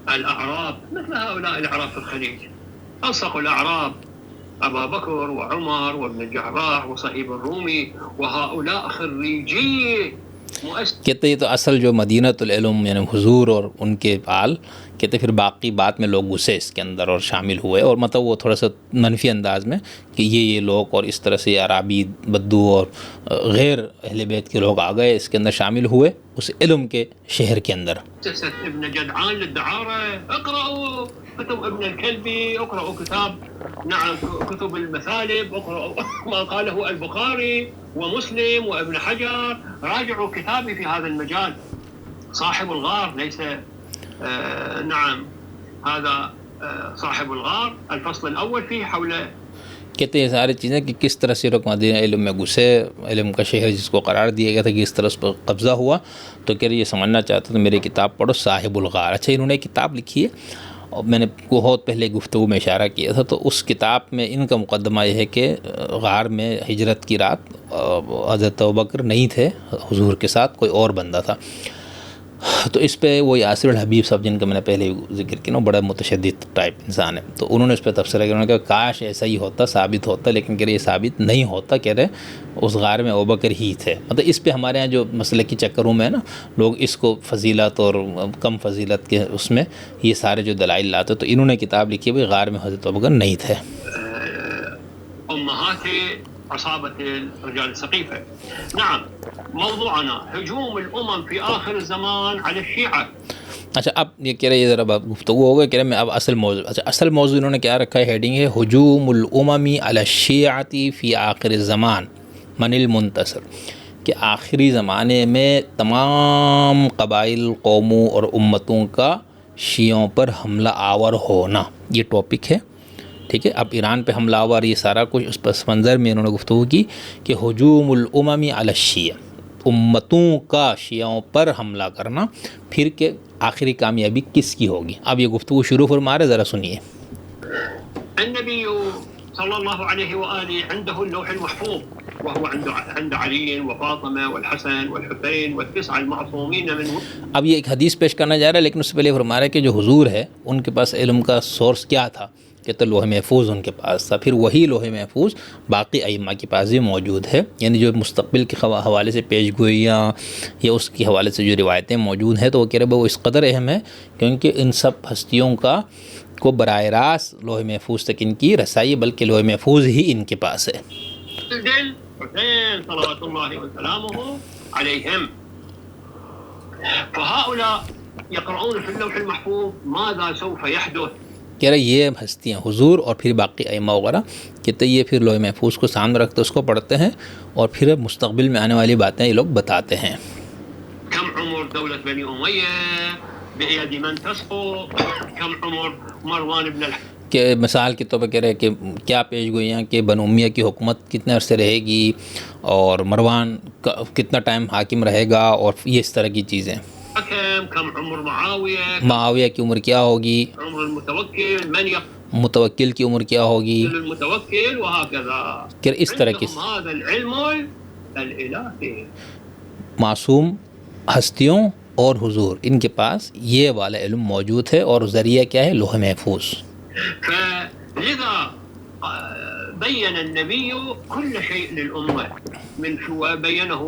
الأعراب مثل هؤلاء الأعراب في الخليج، ألصقوا الأعراب أبا بكر وعمر وابن الجعراح وصهيب الرومي، وهؤلاء خريجي مؤسسة. کہتے یہ تو اصل جو مدینہ العلم یعنی حضور اور ان کے آل، کہتے پھر باقی بعد میں لوگ گھسے اس کے اندر اور شامل ہوئے، اور مطلب وہ تھوڑا سا منفی انداز میں کہ یہ لوگ، اور اس طرح سے عربی بدو اور غیر اہل بیت کے لوگ آ گئے، اس کے اندر شامل ہوئے اس علم کے شہر کے اندر۔ ابن جدعان للدعارة، اقرأوا كتب ابن الكلبي، اقرأوا كتاب كتب المثالب، اقرأوا ما قاله البخاري ومسلم وابن حجر، راجعوا كتابي في هذا المجال. صاحب الغار ليس نعم هذا صاحب الغار، الفصل الأول فيه حول. کہتے ہیں ساری چیزیں کہ کس طرح سے لوگ مدینہ علم میں گھسے، علم کا شہر جس کو قرار دیا گیا تھا کہ اس طرح اس پر قبضہ ہوا، تو کہہ رہے یہ سمجھنا چاہتا تو میری کتاب پڑھو صاحب الغار۔ اچھا انہوں نے کتاب لکھی ہے، اور میں نے بہت پہلے گفتگو میں اشارہ کیا تھا، تو اس کتاب میں ان کا مقدمہ یہ ہے کہ غار میں ہجرت کی رات حضرت ابوبکر نہیں تھے حضور کے ساتھ، کوئی اور بندہ تھا۔ تو اس پہ وہ یاسر الحبیب صاحب جن کا میں نے پہلے ذکر کیا نا، بڑا متشدد ٹائپ انسان ہے، تو انہوں نے اس پہ تبصرہ کیا، انہوں نے کہا کاش ایسا ہی ہوتا، ثابت ہوتا، لیکن کہہ رہے یہ ثابت نہیں ہوتا، کہہ رہے اس غار میں ابوبکر ہی تھے۔ مطلب اس پہ ہمارے ہاں جو مسئلے کی چکروں میں ہے نا، لوگ اس کو فضیلت اور کم فضیلت کے اس میں یہ سارے جو دلائل لاتے، تو انہوں نے کتاب لکھی ہے غار میں حضرت ابوبکر نہیں تھے۔ أمهات عصابة رجال السقيفة. نعم، موضوعنا هجوم الأمم في آخر الزمان على الشيعة. اچھا اب یہ کہہ رہے یہ ذرا گفتگو ہو گئی، کہہ رہے میں اب اصل موضوع، اچھا اصل موضوع انہوں نے کیا رکھا ہے، ہیڈنگ ہے ہجوم الامم علی الشیعۃ فی آخر الزمان من المنتصر، کہ آخری زمانے میں تمام قبائل، قوموں اور امتوں کا شیعوں پر حملہ آور ہونا، یہ ٹاپک ہے، ٹھیک ہے۔ اب ایران پہ حملہ آور یہ سارا کچھ اس پس منظر میں انہوں نے گفتگو کی کہ ہجوم الامم علی الشیعہ، امتوں کا شیعوں پر حملہ کرنا، پھر کہ آخری کامیابی کس کی ہوگی۔ اب یہ گفتگو شروع فرما رہے، ذرا سنیے۔ النبي صلى الله عليه وآله عنده اللوح المحفوظ، وهو عند علي وفاطمة والحسن والحسين والتسعة المعصومين منه. اب یہ ایک حدیث پیش کرنا جا رہا ہے، لیکن اس سے پہلے فرما رہا ہے کہ جو حضور ہے ان کے پاس علم کا سورس کیا تھا، کہ تو لوح محفوظ ان کے پاس تھا، پھر وہی لوح محفوظ باقی ائمہ کے پاس بھی موجود ہے، یعنی جو مستقبل کے حوالے سے پیش گوئیاں یا اس کے حوالے سے جو روایتیں موجود ہیں، تو وہ کہہ رہے وہ اس قدر اہم ہے کیونکہ ان سب ہستیوں کا کو براہ راست لوح محفوظ تک ان کی رسائی، بلکہ لوح محفوظ ہی ان کے پاس ہے۔ الدل حسين صلوات الله وسلامه عليهم. فهؤلاء يقرؤون في اللوح المحفوظ ماذا سوف يحدث. کہہ رہے یہ ہستیاں حضور اور پھر باقی ائمہ وغیرہ کہتے یہ پھر لوح محفوظ کو سامنے رکھتے اس کو پڑھتے ہیں اور پھر مستقبل میں آنے والی باتیں یہ لوگ بتاتے ہیں۔ كم عمر دولة بني أمية بيد من تسقط. كم عمر مروان بن الحكم. کہ مثال کے طور پہ کہہ رہے کہ کیا پیش گوئیاں کہ بنو امیہ کی حکومت کتنے عرصے رہے گی اور مروان کا کتنا ٹائم حاکم رہے گا اور یہ اس طرح کی چیزیں۔ كم عمر معاوية. معاویہ کی عمر کیا ہوگی، عمر المتوكل من يقتل متوکل کی عمر کیا ہوگی، المتوكل وهكذا. کہ اس طرح کی عندهم هذا العلم الإلهي. معصوم ہستیوں اور حضور ان کے پاس یہ والا علم موجود ہے، اور ذریعہ کیا ہے؟ لوح محفوظ۔ فلذا بين النبي كل شيء للأمة من شو بينه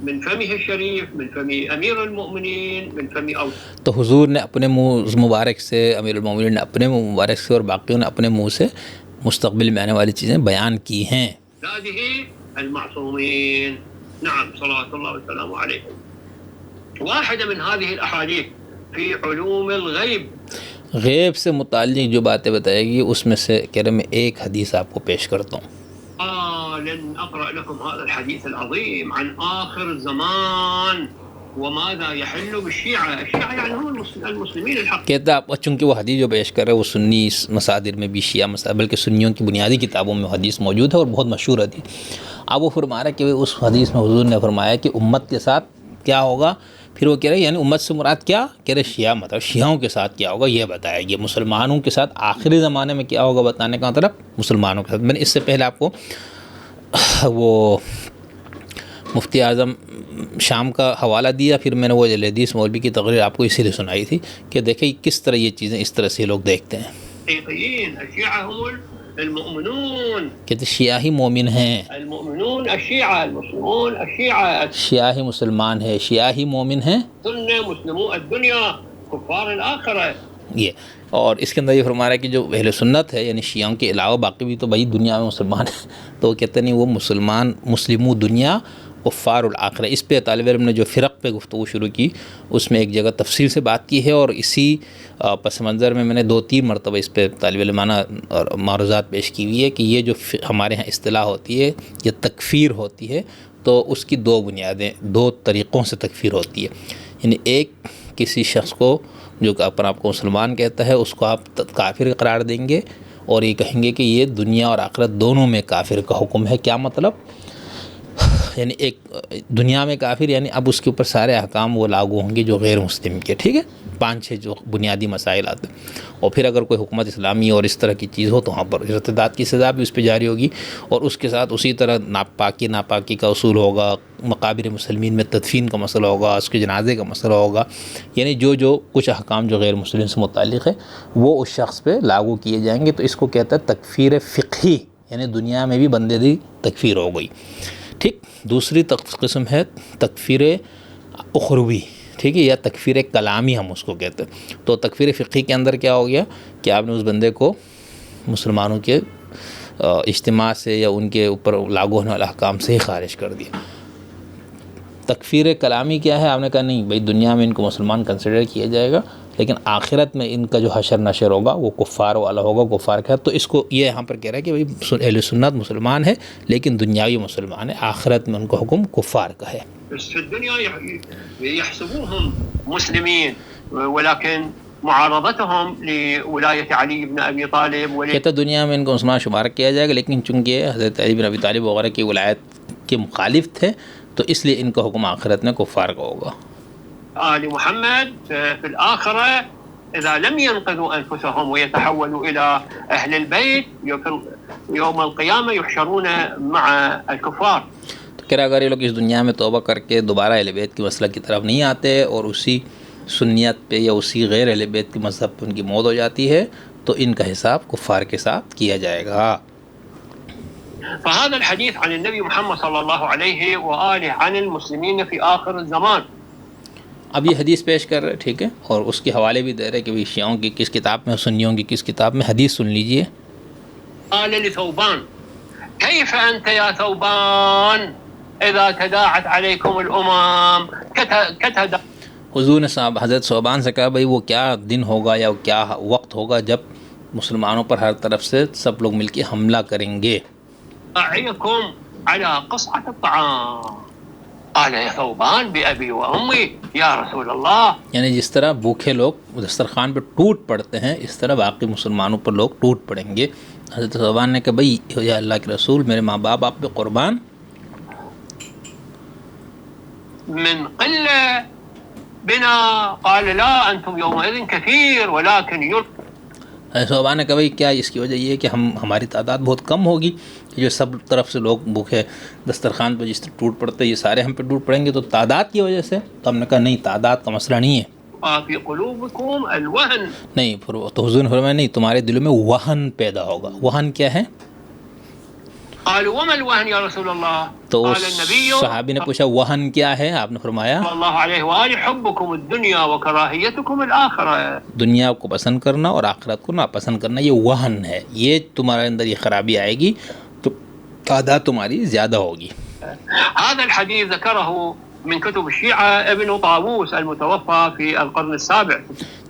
من فمه الشريف من فم أمير المؤمنين من فم تو حضور نے اپنے منہ مبارک سے، امیر المومنین نے اپنے منہ مبارک سے، اور باقیوں نے اپنے منہ سے مستقبل میں آنے والی چیزیں بیان کی ہیں۔ هذه المعصومين نعم صلوات الله وسلامه عليهم. واحدة من هذه الأحاديث في علوم الغيب. غیب سے متعلق جو باتیں بتائے گی اس میں سے کہہ رہے میں ایک حدیث آپ کو پیش کرتا ہوں۔ لن أقرأ لكم هذا الحديث العظيم عن آخر الزمان وماذا يحل بالشيعة. الشيعة يعني هم المسلمين الحق. کہتا آپ چونکہ وہ حدیث جو پیش کر رہے وہ سنی مصادر میں بھی شیعہ بلکہ سنیوں کی بنیادی کتابوں میں حدیث موجود ہے اور بہت مشہور حدیث۔ اب وہ فرما رہا ہے کہ اس حدیث میں حضور نے فرمایا کہ امت کے ساتھ کیا ہوگا، پھر وہ کہہ رہے یعنی امت سے مراد کیا، کہہ رہے شیعہ، مطلب شیعوں کے ساتھ کیا ہوگا یہ بتایا گیا، مسلمانوں کے ساتھ آخری زمانے میں کیا ہوگا بتانے کا مطلب مسلمانوں کے ساتھ۔ میں نے اس سے پہلے آپ کو وہ مفتی اعظم شام کا حوالہ دیا، پھر میں نے وہ حدیث مولوی کی تقریر آپ کو اسی لیے سنائی تھی کہ دیکھیں کس طرح یہ چیزیں اس طرح سے لوگ دیکھتے ہیں۔ الشيعة هم المؤمنون. کہتے شیعہ ہی مومن ہیں، المؤمنون الشيعة المسلمون الشيعة. شیعہ ہی مسلمان ہے، شیعہ ہی مومن ہیں سنة مسلمو الدنيا كفار الآخرة. یہ۔ اور اس کے اندر یہ فرما رہا ہے کہ جو اہل سنت ہے یعنی شیعوں کے علاوہ باقی بھی تو بھائی دنیا میں مسلمان ہیں، تو وہ کہتے نہیں وہ مسلمو دنیا کفار الآخرہ۔ اس پہ طالب علم نے جو فرق پہ گفتگو شروع کی اس میں ایک جگہ تفصیل سے بات کی ہے، اور اسی پس منظر میں نے 2-3 مرتبہ اس پہ طالب علمانہ اور معروضات پیش کی ہوئی ہے کہ یہ جو ہمارے ہاں اصطلاح ہوتی ہے یہ تکفیر ہوتی ہے، تو اس کی 2 بنیادیں، 2 طریقوں سے تکفیر ہوتی ہے۔ یعنی ایک کسی شخص کو جو کہ اپنا آپ کو مسلمان کہتا ہے اس کو آپ کافر قرار دیں گے اور یہ کہیں گے کہ یہ دنیا اور آخرت دونوں میں کافر کا حکم ہے۔ کیا مطلب؟ یعنی ایک دنیا میں کافر یعنی اب اس کے اوپر سارے احکام وہ لاگو ہوں گے جو غیر مسلم کے، ٹھیک ہے، 5-6 جو بنیادی مسائل آتے ہیں، اور پھر اگر کوئی حکومت اسلامی اور اس طرح کی چیز ہو تو وہاں پر ارتداد کی سزا بھی اس پہ جاری ہوگی، اور اس کے ساتھ اسی طرح ناپاکی کا اصول ہوگا، مقابر مسلمین میں تدفین کا مسئلہ ہوگا، اس کے جنازے کا مسئلہ ہوگا، یعنی جو کچھ احکام جو غیر مسلم سے متعلق ہے وہ اس شخص پہ لاگو کیے جائیں گے۔ تو اس کو کہتا ہے تکفیر فقہی، یعنی دنیا میں بھی بندے دی تکفیر ہو گئی، ٹھیک۔ دوسری قسم ہے تکفیر اخروی، ٹھیک ہے، یا تکفیر کلامی ہم اس کو کہتے ہیں۔ تو تکفیر فقہی کے اندر کیا ہو گیا کہ آپ نے اس بندے کو مسلمانوں کے اجتماع سے یا ان کے اوپر لاگو ہونے والے احکام سے ہی خارج کر دیا۔ تکفیر کلامی کیا ہے؟ آپ نے کہا نہیں بھائی دنیا میں ان کو مسلمان کنسیڈر کیا جائے گا، لیکن آخرت میں ان کا جو حشر نشر ہوگا وہ کفار والا ہوگا، کفار کا۔ تو اس کو یہ یہاں پر کہہ رہا ہے کہ بھائی اہل سنت مسلمان ہے لیکن دنیاوی مسلمان ہے، آخرت میں ان کو حکم کفار کا ہے۔ في الدنيا يحسبوهم مسلمين ولكن معارضتهم لولاية علي بن أبي طالب کہتا دنیا میں ان کو مسلمان شمار کیا جائے گا، لیکن چونکہ حضرت علی بن ابی طالب وغیرہ کی ولایت کے مخالف تھے تو اس لیے ان کا حکم آخرت میں کفار کا ہوگا۔ آل محمد في الآخرة إذا لم ينقذوا أنفسهم ويتحولوا إلى أهل البيت يوم القيامة يحشرون مع الكفار۔ کہہ رہا اگر یہ لوگ اس دنیا میں توبہ کر کے دوبارہ اہل بیت کی مسئلہ کی طرف نہیں آتے اور اسی سنیت پہ یا اسی غیر اہل بیت کے مذہب پہ ان کی موت ہو جاتی ہے تو ان کا حساب کفار کے ساتھ کیا جائے گا۔ فهذا الحديث عن النبي محمد صلى الله عليه وآله عن المسلمين في آخر الزمان. اب یہ حدیث پیش کر رہے، ٹھیک ہے، اور اس کے حوالے بھی دے رہے کہ شیعوں کی کس کتاب میں، سنیوں کی کس کتاب میں. حدیث سن لیجئے. قال لثوبان كيف أنت يا ثوبان إذا تداعت عليكم الأمم حضور نے صاحب حضرت ثوبان سے کہا بھائی وہ کیا دن ہوگا یا کیا وقت ہوگا جب مسلمانوں پر ہر طرف سے سب لوگ مل کے حملہ کریں گے. أعيكم على قصعة الطعام قال يا ثوبان بأبي وأمي يا رسول الله. یعنی جس طرح بھوکے لوگ دسترخوان پہ ٹوٹ پڑتے ہیں اس طرح باقی مسلمانوں پر لوگ ٹوٹ پڑیں گے. حضرت ثوبان نے کہا بھائی یا اللہ کے رسول میرے ماں باپ آپ پہ قربان. من قلة بنا قال لا أنتم يومئذ كثير ولكن حضرت ثوبان نے کہا بھائی کیا اس کی وجہ یہ ہے کہ ہماری تعداد بہت کم ہوگی کہ جو سب طرف سے لوگ بھوکے دسترخوان پہ جس طرح ٹوٹ پڑتے یہ سارے ہم پہ ٹوٹ پڑیں گے تو تعداد کی وجہ سے. تو ہم نے کہا نہیں تعداد کا مسئلہ نہیں ہے. في قلوبكم الوهن. نہیں تو حضور نے فرمایا نہیں تمہارے دلوں میں وہن پیدا ہوگا. وہن کیا ہے؟ قالوا وما الوهن يا رسول الله؟ تو قال النبي صحابی نے پوچھا وہن کیا ہے؟ آپ نے فرمایا صلى الله عليه وآله حبكم الدنيا وكراهيتكم الآخرة. دنیا کو پسند کرنا اور آخرت کو ناپسند کرنا یہ وہن ہے. یہ تمہارے اندر یہ خرابی آئے گی تو تعداد تمہاری زیادہ ہوگی. هذا الحديث ذكره من كتب الشيعة ابن طاووس المتوفى في القرن السابع.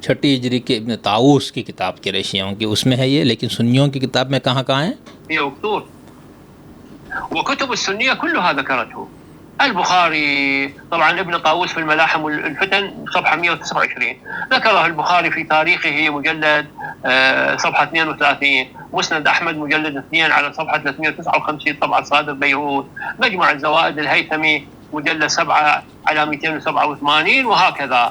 چھٹی ہجری کے ابن طاووس کی کتاب کے شیعوں کی اس میں ہے یہ، لیکن سنیوں کی کتاب میں کہاں کہاں ہے؟ هي وكتور. وكتب السنية كلها ذكرته. البخاري طبعا ابن طاووس في الملاحم والفتن صفحة 129 ذكره البخاري في تاريخه مجلد صفحة 32. مسند أحمد مجلد 2 على صفحة 359 طبعة صادر بيروت. مجمع الزوائد الهيثمي مجلد 7 على 287 وهكذا.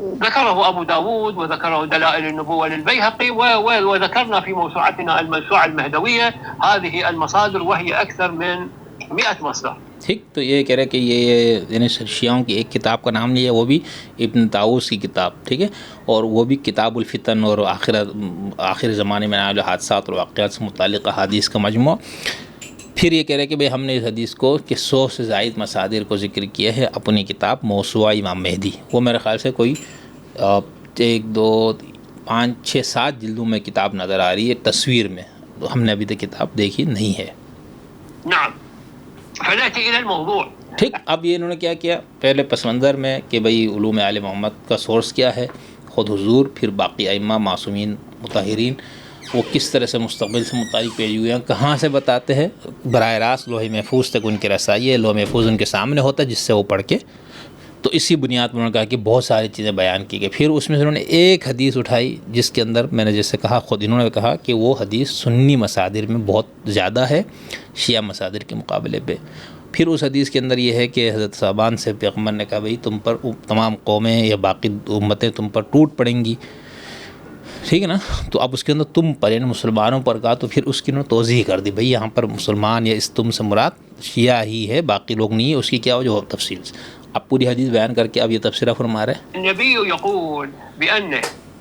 ذكره أبو داود وذكره دلائل النبوة للبيهقي وذكرنا في موسوعتنا الموسوعة المهدوية هذه المصادر وهي أكثر من 100 مصدر. ٹھیک، تو یہ کہہ رہے کہ یہ یعنی شیعوں کی ایک کتاب کا نام لیا وہ بھی ابن طاووس کی کتاب، ٹھیک ہے، اور وہ بھی کتاب الفتن اور آخر زمانے میں آنے والے حادثات اور واقعات سے متعلق احادیث کا مجموعہ. پھر یہ کہہ رہے کہ بھئی ہم نے اس حدیث کو کہ 100 سے زائد مصادر کو ذکر کیا ہے اپنی کتاب موسوعہ امام مہدی. وہ میرے خیال سے کوئی 1 2 5 6 7 جلدوں میں کتاب نظر آ رہی ہے تصویر میں. ہم نے ابھی تک کتاب دیکھی نہیں ہے. نعم. فنأتي إلى الموضوع. ٹھیک، اب یہ انہوں نے کیا کیا پہلے پس منظر میں کہ بھئی علوم آل محمد کا سورس کیا ہے، خود حضور، پھر باقی ائمہ معصومین مطہرین وہ کس طرح سے مستقبل سے متعلق پیش ہوئے ہیں، کہاں سے بتاتے ہیں. براہ راست لوح محفوظ تک ان کی رسائی ہے، لوح محفوظ ان کے سامنے ہوتا ہے جس سے وہ پڑھ کے. تو اسی بنیاد پر انہوں نے کہا کہ بہت ساری چیزیں بیان کی گئی. پھر اس میں سے انہوں نے ایک حدیث اٹھائی جس کے اندر میں نے جیسے کہا خود انہوں نے کہا کہ وہ حدیث سنی مصادر میں بہت زیادہ ہے شیعہ مصادر کے مقابلے پہ. پھر اس حدیث کے اندر یہ ہے کہ حضرت ثوبان سے پیغمبر نے کہا بھئی تم پر تمام قومیں یا باقی امتیں تم پر ٹوٹ پڑیں گی، ٹھیک ہے نا. تو اب اس کے اندر تم پر یعنی مسلمانوں پر کہا تو پھر اس کی انہوں نے توضیح کر دی بھئی یہاں پر مسلمان یا اس تم سے مراد شیعہ ہی ہے باقی لوگ نہیں ہے. اس کی کیا وجہ ہو تفصیل سے اب پوری حدیث بیان کر کے اب یہ تفسیرہ فرما رہے ہیں. النبي يقول بأن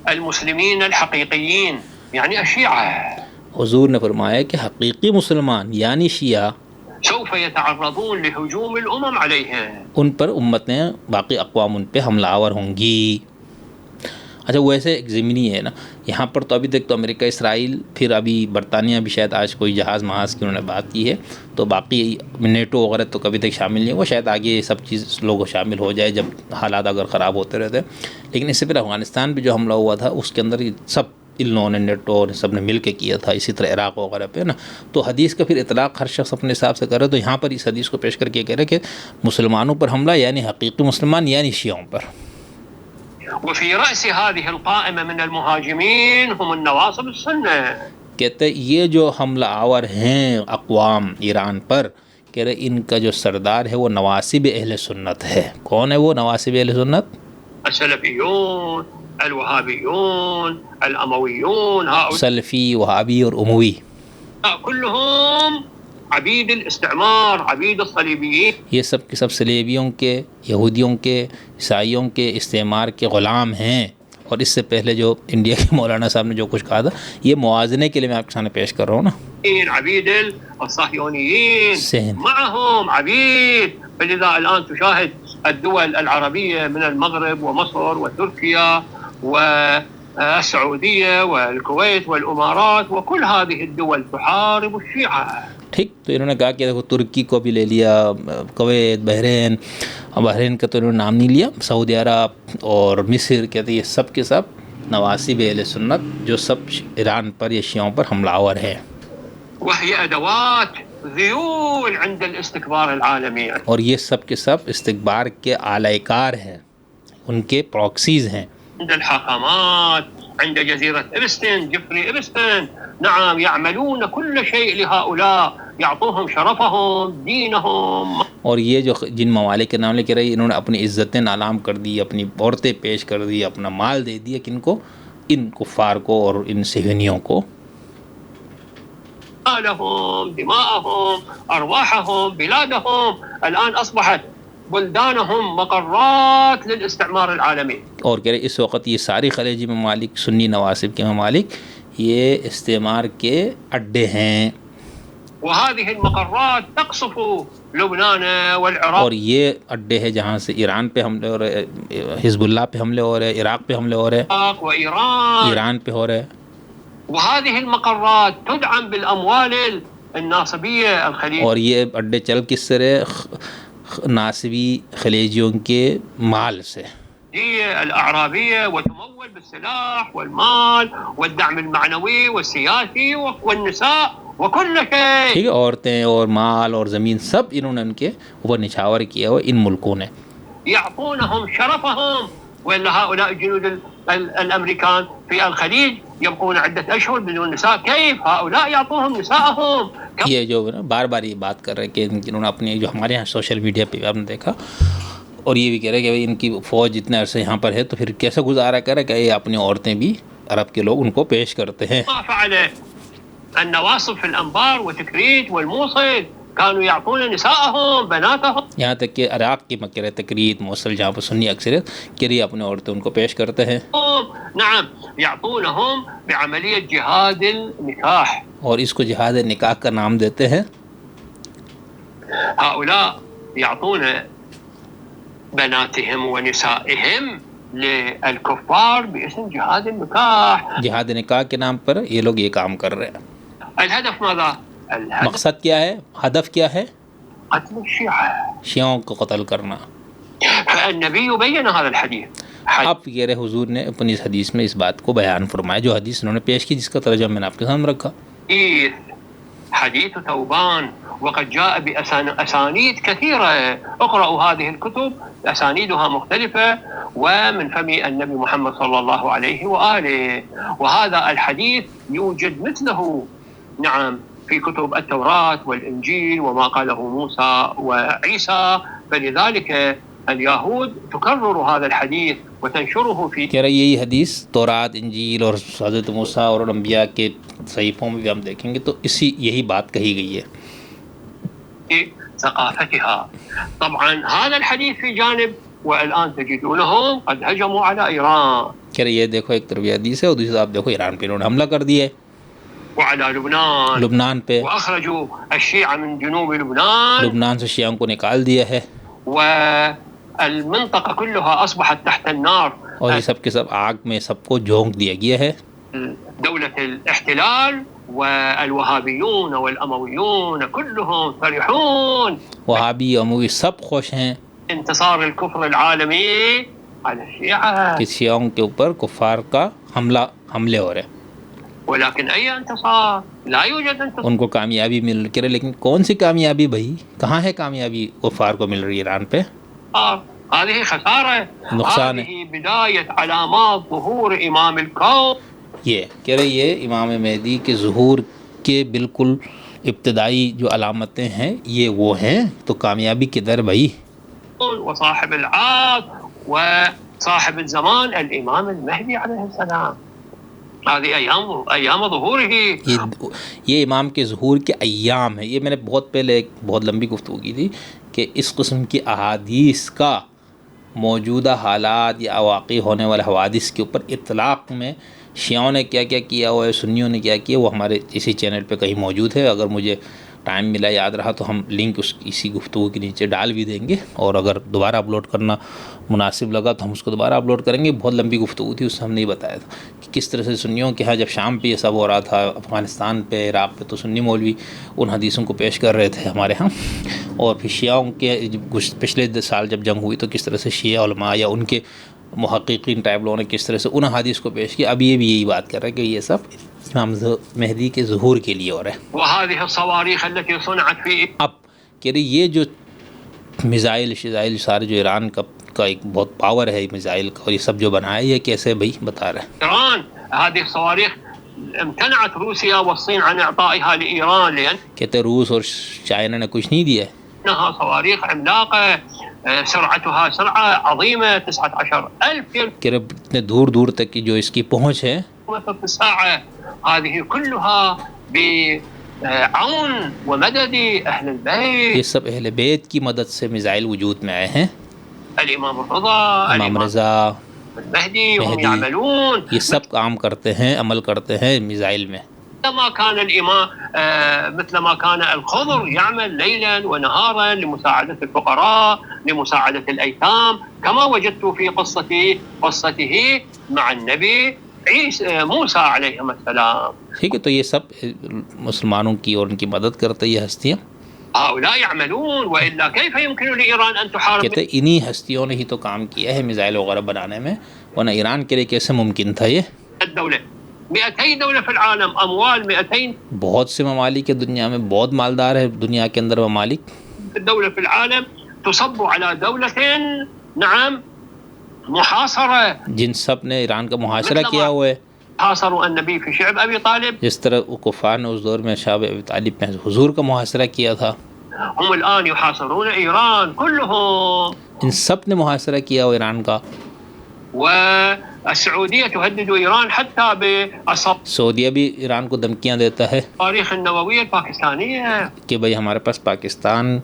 المسلمين الحقيقيين يعني الشيعة. حضور نے فرمایا کہ حقیقی مسلمان یعنی شیعہ سوف يتعرضون لهجوم الأمم عليهم. ان پر امتیں باقی اقوام ان پہ حملہ آور ہوں گی. اچھا ویسے ایک ضمنی ہے نا یہاں پر تو ابھی تک تو امریکہ اسرائیل پھر ابھی برطانیہ بھی شاید آج کوئی جہاز محاذ کی انہوں نے بات کی ہے تو باقی نیٹو وغیرہ تو کبھی تک شامل نہیں ہوا. شاید آگے یہ سب چیز لوگوں شامل ہو جائے جب حالات اگر خراب ہوتے رہتے. لیکن اس سے پھر افغانستان پہ جو حملہ ہوا تھا اس کے اندر سب ان لوگوں نے نیٹو اور سب نے مل کے کیا تھا. اسی طرح عراق وغیرہ پہ نا تو حدیث کا پھر اطلاق ہر شخص اپنے حساب سے کرے. تو یہاں پر اس حدیث کو پیش کر کے کہہ رہے کہ مسلمانوں پر حملہ یعنی حقیقی مسلمان یعنی شیعوں پر. وفي رأس هذه القائمة من المهاجمين هم النواصب السنة. کہتے یہ جو حملہ آور ہیں اقوام ایران پر کہہ رہے ان کا جو سردار ہے وہ نواصب اہل سنت ہے. کون ہے وہ نواصب اہل سنت؟ السلفيون الوهابيون الأمويون سلفی وہابی اور اموی كلهم عبید الاستعمار عبید الصلیبیین. یہ سب کے سب صلیبیوں کے یہودیوں کے عیسائیوں کے استعمار کے غلام ہیں. اور اس سے پہلے جو انڈیا کے مولانا صاحب نے جو کچھ کہا تھا یہ موازنے کے لیے میں آپ کے سامنے پیش کر رہا ہوں نا. عبید الصهيونيين معهم عبید. فلذا الآن تشاهد الدول العربية من المغرب ومصر وتركيا والسعودية والكويت والإمارات وكل هذه الدول تحارب الشيعة. ٹھیک، تو انہوں نے کہا کہ دیکھو ترکی کو بھی لے لیا، کویت، بحرین کا تو انہوں نے نام نہیں لیا، سعودی عرب اور مصر، کہتے ہیں یہ سب کے سب نواصب اہل سنت جو سب ایران پر یا شیعوں پر حملہ آور ہیں، وهي أدوات ذيول عند الاستكبار العالمي. اور یہ سب کے سب استکبار کے اعلی کار ہیں، ان کے پروکسیز ہیں. عند الحاكمات، عند جزيرة إبستن، جفري إبستن، نعم يعملون كل شيء لهؤلاء، يعطوهم شرفهم، دينهم. اور یہ جو جن ممالک کے نام لے کے رہی، انہوں نے اپنی عزتیں نالام کر دی، اپنی عورتیں پیش کر دی، اپنا مال دے دیا کن کو؟ ان کفار کو اور ان صہیونیوں کو. مالهم، دماءهم، أرواحهم، بلادهم الآن أصبحت بلدانهم مقرات للاستعمار العالمي. اور کہہ رہے اس وقت یہ ساری خلیجی ممالک، سنی نواصب کے ممالک، یہ استعمار کے اڈے ہیں، وهذه المقرات تقصف لبنان والعراق. اور یہ اڈے ہیں جہاں سے ایران پہ حملے ہو رہے، حزب اللہ پہ حملے ہو رہے، عراق پہ حملے ہو رہے، وإيران. ایران پہ ہو رہے. وهذه المقرات تدعم بالأموال الناصبية الخليج. اور یہ اڈے چل کس سے رہے؟ ناصبی خلیجیوں کے مال سے، هي الأعرابية، وتمول بالسلاح والمال والدعم المعنوي والسياسي والنساء وكل شيء. ٹھیک ہے، عورتیں اور مال اور زمین سب انہوں نے ان کے اوپر نچھاور کیا ہوا ان ملکوں نے. يعطونهم شرفهم. وإلا هؤلاء الجنود الأمريكان في الخليج يبقون عدة أشهر بدون نساء، كيف هؤلاء يعطوهم نساءهم؟ یہ جو بار بار یہ بات کر رہے ہیں کہ انہوں نے اپنے جو ہمارے یہاں سوشل میڈیا پہ آپ نے دیکھا، اور یہ بھی کہہ رہے ہیں کہ بھائی ان کی فوج اتنے عرصے یہاں پر ہے تو پھر کیسے گزارا کرے کہ یہ اپنی عورتیں بھی عرب کے لوگ ان کو پیش کرتے ہیں. ما فعل النواصب في الأنبار وتكريت والموصل كانوا يعطون نساءهم بناتهم. یہاں تک کہ عراق کی مکہ تکریت، موصل جہاں پر سنی اکثریت کہ یہ اپنے عورتیں ان کو پیش کرتے ہیں. نعم يعطونهم بعملية جهاد النكاح. اور اس کو جہاد نکاح کا نام دیتے ہیں. هؤلاء يعطون بناتهم ونسائهم للكفار باسم جهاد النكاح. جہاد نکاح کے نام پر یہ لوگ یہ کام کر رہے ہیں. الهدف ماذا؟ الهدف مقصد کیا ہے؟ ہدف کیا ہے؟ قتل الشيعة. شیعوں کو قتل کرنا. فالنبي بين هذا الحديث. اب یہ رہے حضور نے اپنی اس حدیث میں اس بات کو بیان فرمایا، جو حدیث انہوں نے پیش کی جس کا ترجمہ میں نے آپ کے سامنے رکھا. حديث ثوبان وقد جاء بأسانيد كثيرة. اقرأوا هذه الكتب أسانيدها مختلفة ومن فم النبي محمد صلى الله عليه وآله. وهذا الحديث يوجد مثله نعم في كتب التوراة والإنجيل وما قاله موسى وعيسى. فلذلك اليهود تكرر هذا الحديث وتنشره في. کہہ رہے یہی حدیث تورات، انجیل اور حضرت موسیٰ اور انبیاء کے صحیفوں میں بھی ہم دیکھیں گے تو یہی بات کہی گئی ہے. ثقافتها. طبعا هذا الحديث في جانب والآن تجدونهم قد هجموا على إيران. کہہ رہے یہ دیکھو ایک طرف یہ حدیث ہے اور دوسری طرف دیکھو ایران پہ انہوں نے حملہ کر دیا ہے، وعلى لبنان. لبنان پہ، وأخرجوا الشيعة من جنوب لبنان. لبنان سے شیعوں کو نکال دیا ہے، والمنطقة كلها أصبحت تحت النار. اور یہ سب کے سب آگ میں سب کو جھونک دیا گیا ہے. دولة الاحتلال والوهابيون والأمويون كلهم فرحون. وہابی اموی سب خوش ہیں انتصار الكفر العالمي على الشيعة. کہ شیعوں کے اوپر کفار کا حملے ہو رہے ہیں. ولكن أي انتصار؟ لا يوجد انتصار. ان کو کامیابی مل رہی ہے، لیکن کون سی کامیابی بھائی؟ کہاں ہے کامیابی کفار کو مل رہی ہے ایران پہ؟ هذه خسارة. نقصان ہے. هذه بداية علامات ظهور إمام الكون. یہ کہہ رہے یہ امام مہدی کے ظہور کے بالکل ابتدائی جو علامتیں ہیں یہ وہ ہیں، تو کامیابی کے در بھائی. وصاحب العصر وصاحب الزمان الإمام المهدي عليه السلام. هذه أيام ظهوره. یہ امام کے ظہور کے ایام ہیں. یہ میں نے بہت پہلے ایک بہت لمبی گفتگو کی تھی کہ اس قسم کی احادیث کا موجودہ حالات یا واقع ہونے والے حوادث کے اوپر اطلاق میں شیعوں نے کیا کیا ہوا ہے، سنیوں نے کیا کیا، وہ ہمارے اسی چینل پہ کہیں موجود ہے. اگر مجھے ٹائم ملا یاد رہا تو ہم لنک اسی گفتگو کے نیچے ڈال بھی دیں گے، اور اگر دوبارہ اپلوڈ کرنا مناسب لگا تو ہم اس کو دوبارہ اپلوڈ کریں گے۔ بہت لمبی گفتگو تھی، اس سے ہم نے بتایا تھا کہ کس طرح سے سنیوں کے ہاں جب شام پہ یہ سب ہو رہا تھا، افغانستان پہ، عراق پہ، تو سنی مولوی ان حدیثوں کو پیش کر رہے تھے ہمارے ہاں، اور پھر شیعوں کے پچھلے سال جب جنگ ہوئی تو کس طرح سے شیعہ علماء یا ان کے محققین ٹائپ لوگوں نے کس طرح سے ان حدیث کو پیش کیا۔ اب یہ بھی یہی بات کر رہے ہیں کہ یہ سب امام مہدی کے ظہور کے لیے ہو رہا ہے۔ وهذه الصواريخ التي صنعت في اب کہہ رہے یہ جو میزائل شزائل سارے جو ایران کا ایک بہت پاور ہے میزائل کا، اور یہ سب جو بنایا یہ کیسے بھائی بتا رہے ہیں۔ إيران، هذه الصواريخ امتنعت روسيا والصين عن إعطائها لإيران کہتے ہیں روس اور چائنا نے کچھ نہیں دیا ہے، لأنها صواريخ عملاقة سرعتها سرعة عظيمة 19,000 کہ اتنے دور دور تک کی جو اس کی پہنچ ہے، كيلومتر في الساعة. هذه كلها بعون ومدد أهل یہ البيت، سب اہل بیت کی مدد سے میزائل وجود میں آئے ہیں۔ الإمام الرضا، امام الإمام رضا، المهدي، هم مہدی، يعملون یہ سب کام کرتے ہیں، عمل کرتے ہیں میزائل میں۔ مثلما كان الإمام مثلما كان الخضر يعمل ليلا ونهارا لمساعدة الفقراء، لمساعدة الأيتام، كما وجدت في قصته مع النبي موسى عليهم السلام. ٹھیک ہے، تو یہ سب مسلمانوں کی اور ان کی مدد کرتے یہ ہستیاں، هؤلاء يعملون، وإلا كيف يمكن لإيران أن تحارب کہتے ہیں انہی ہستیوں نے ہی تو کام کیا ہے میزائل وغیرہ بنانے میں، ورنہ ایران کے لیے کیسے ممکن تھا یہ؟ الدولة؟ 200 دولة في العالم، أموال 200 بہت سے ممالک ہے دنیا میں، بہت مالدار ہے دنیا کے اندر ممالک، دولة في العالم تصب على دولة نعم محاصرة. جن سب نے ایران کا محاصرہ کیا ہوا ہے، حاصروا النبي في شعب أبي طالب، جس طرح وہ کفار نے اس دور میں شعب ابی طالب میں حضور کا محاصرہ کیا تھا، هم الآن يحاصرون إيران كلهم. ان سب نے محاصرہ کیا ہوا ایران کا۔ والسعودية تهدد إيران حتى بالصواريخ سعودیہ بھی ایران کو دھمکیاں دیتا ہے النووية الباكستانية. کہ بھائی ہمارے پاس پاکستان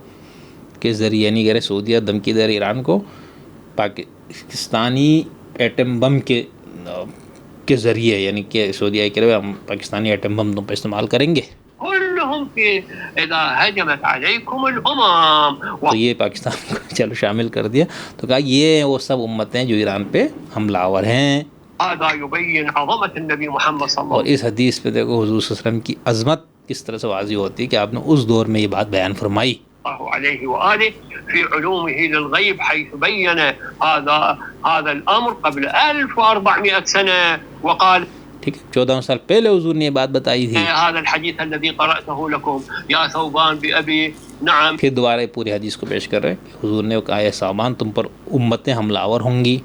کے ذریعے، یعنی کہ سعودیہ دھمکی دے رہی ایران کو پاکستانی ایٹم بم کے ذریعے، یعنی کہ سعودیہ کہہ رہے ہم پاکستانی ایٹم بم تم پہ استعمال کریں گے، كلهم في إذا هجمت عليكم الأمم. تو یہ پاکستان کو چلو شامل کر دیا، تو کہا یہ وہ سب امتیں جو ایران پہ حملہ آور ہیں۔ هذا يبين عظمة النبي محمد صلى الله اور عليه اس حدیث پہ دیکھو حضور صلی اللہ علیہ وسلم کی عظمت کس طرح سے واضح ہوتی ہے کہ آپ نے اس دور میں یہ بات بیان فرمائی۔ وآله في علومه للغيب، حيث بين هذا الأمر قبل 1400 سنة وقال ٹھیک ہے، 14 سال پہلے حضور نے یہ بات بتائی تھی۔ هذا الحديث الذي قرأته لكم يا ثوبان بأبي نعم. پھر دوبارہ یہ پوری حدیث کو پیش کر رہے ہیں کہ حضور نے کہا ہے ثوبان تم پر امتیں حملہ آور ہوں گی۔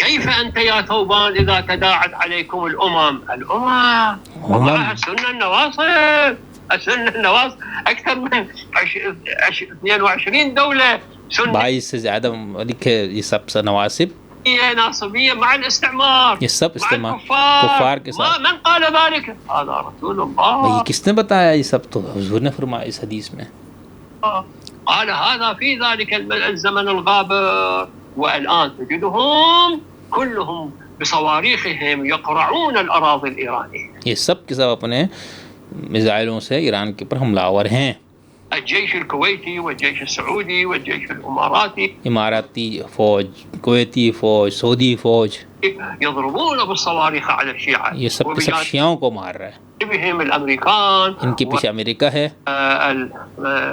كيف أنت يا ثوبان إذا تداعت عليكم الأمم ومعها السنة النواصب. السنة النواصب أكثر من 22 دولة 22 سے زیادہ ممالک ہے یہ سب سے نواصب، ناصبية مع الاستعمار، یہ سب مع استعمار الكفار. کفار کے ساتھ۔ من قال ذلك؟ هذا رسول بھائی الله. یہ کس نے بتایا؟ یہ سب تو حضور نے فرمایا اس حدیث میں۔ قال هذا في ذلك الزمن الغابر، والآن تجدهم كلهم بصواريخهم يقرعون الأراضي الإيرانية. یہ سب کے سب اپنے میزائلوں سے ایران کے اوپر حملہ آور ہیں۔ الجيش الكويتي والجيش السعودي والجيش الإماراتي اماراتی فوج، کویتی فوج، سعودی فوج، يضربون بالصواريخ على الشيعة. یہ سب کے سب شیعوں کو مار رہا ہے۔ وبجانبهم الأمريكان، ان کے پیچھے امریکہ ہے،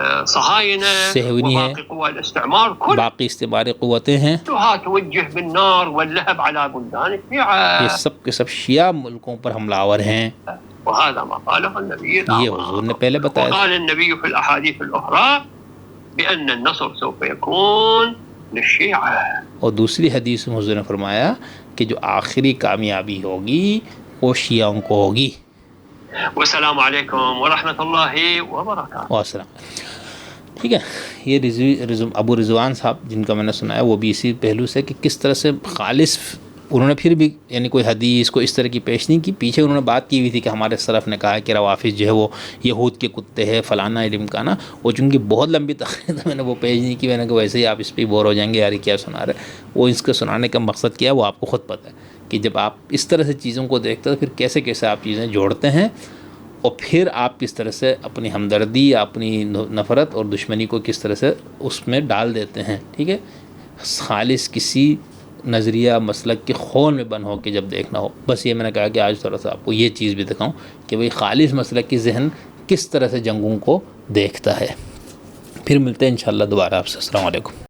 الصهاينة، صهيونية، وباقي قوى الاستعمار باقی استعماری قوتیں ہیں، كلها توجه بالنار واللهب على بلدان یہ الشيعة. سب کے سب شیعہ ملکوں پر حملہ آور ہیں۔ وهذا ما قاله النبي یہ الأعظم. حضور نے پہلے بتایا۔ وقال النبي في الأحاديث الأخرى بأن النصر سوف يكون للشيعة. اور دوسری حدیث میں حضور نے فرمایا کہ جو آخری کامیابی ہوگی وہ شیعوں کو ہوگی۔ والسلام عليكم ورحمة الله وبركاته. والسلام۔ ٹھیک ہے، یہ ابو رضوان صاحب جن کا میں نے سنایا وہ بھی اسی پہلو سے کہ کس طرح سے خالص انہوں نے پھر بھی یعنی کوئی حدیث کو اس طرح کی پیش نہیں کی۔ پیچھے انہوں نے بات کی ہوئی تھی کہ ہمارے سلف نے کہا ہے کہ روافض جو ہے وہ یہود کے کتے ہیں، فلانا علم کا نا، وہ چونکہ بہت لمبی تقریر میں نے وہ پیش نہیں کی، میں نے کہا ویسے ہی آپ اس پہ بور ہو جائیں گے، یار کیا سنا رہے۔ وہ اس کا سنانے کا مقصد کیا ہے وہ آپ کو خود پتہ ہے کہ جب آپ اس طرح سے چیزوں کو دیکھتے ہیں تو پھر کیسے کیسے آپ چیزیں جوڑتے ہیں اور پھر آپ کس طرح سے اپنی ہمدردی یا اپنی نفرت اور دشمنی کو کس طرح سے اس میں ڈال دیتے ہیں. ٹھیک ہے، خالص کسی نظریہ مسلک کے خون میں بن ہو کے جب دیکھنا ہو. بس یہ میں نے کہا کہ آج تھوڑا سا آپ کو یہ چیز بھی دکھاؤں کہ بھئی خالص مسلک کی ذہن کس طرح سے جنگوں کو دیکھتا ہے. پھر ملتے ہیں انشاءاللہ دوبارہ آپ سے. السلام علیکم.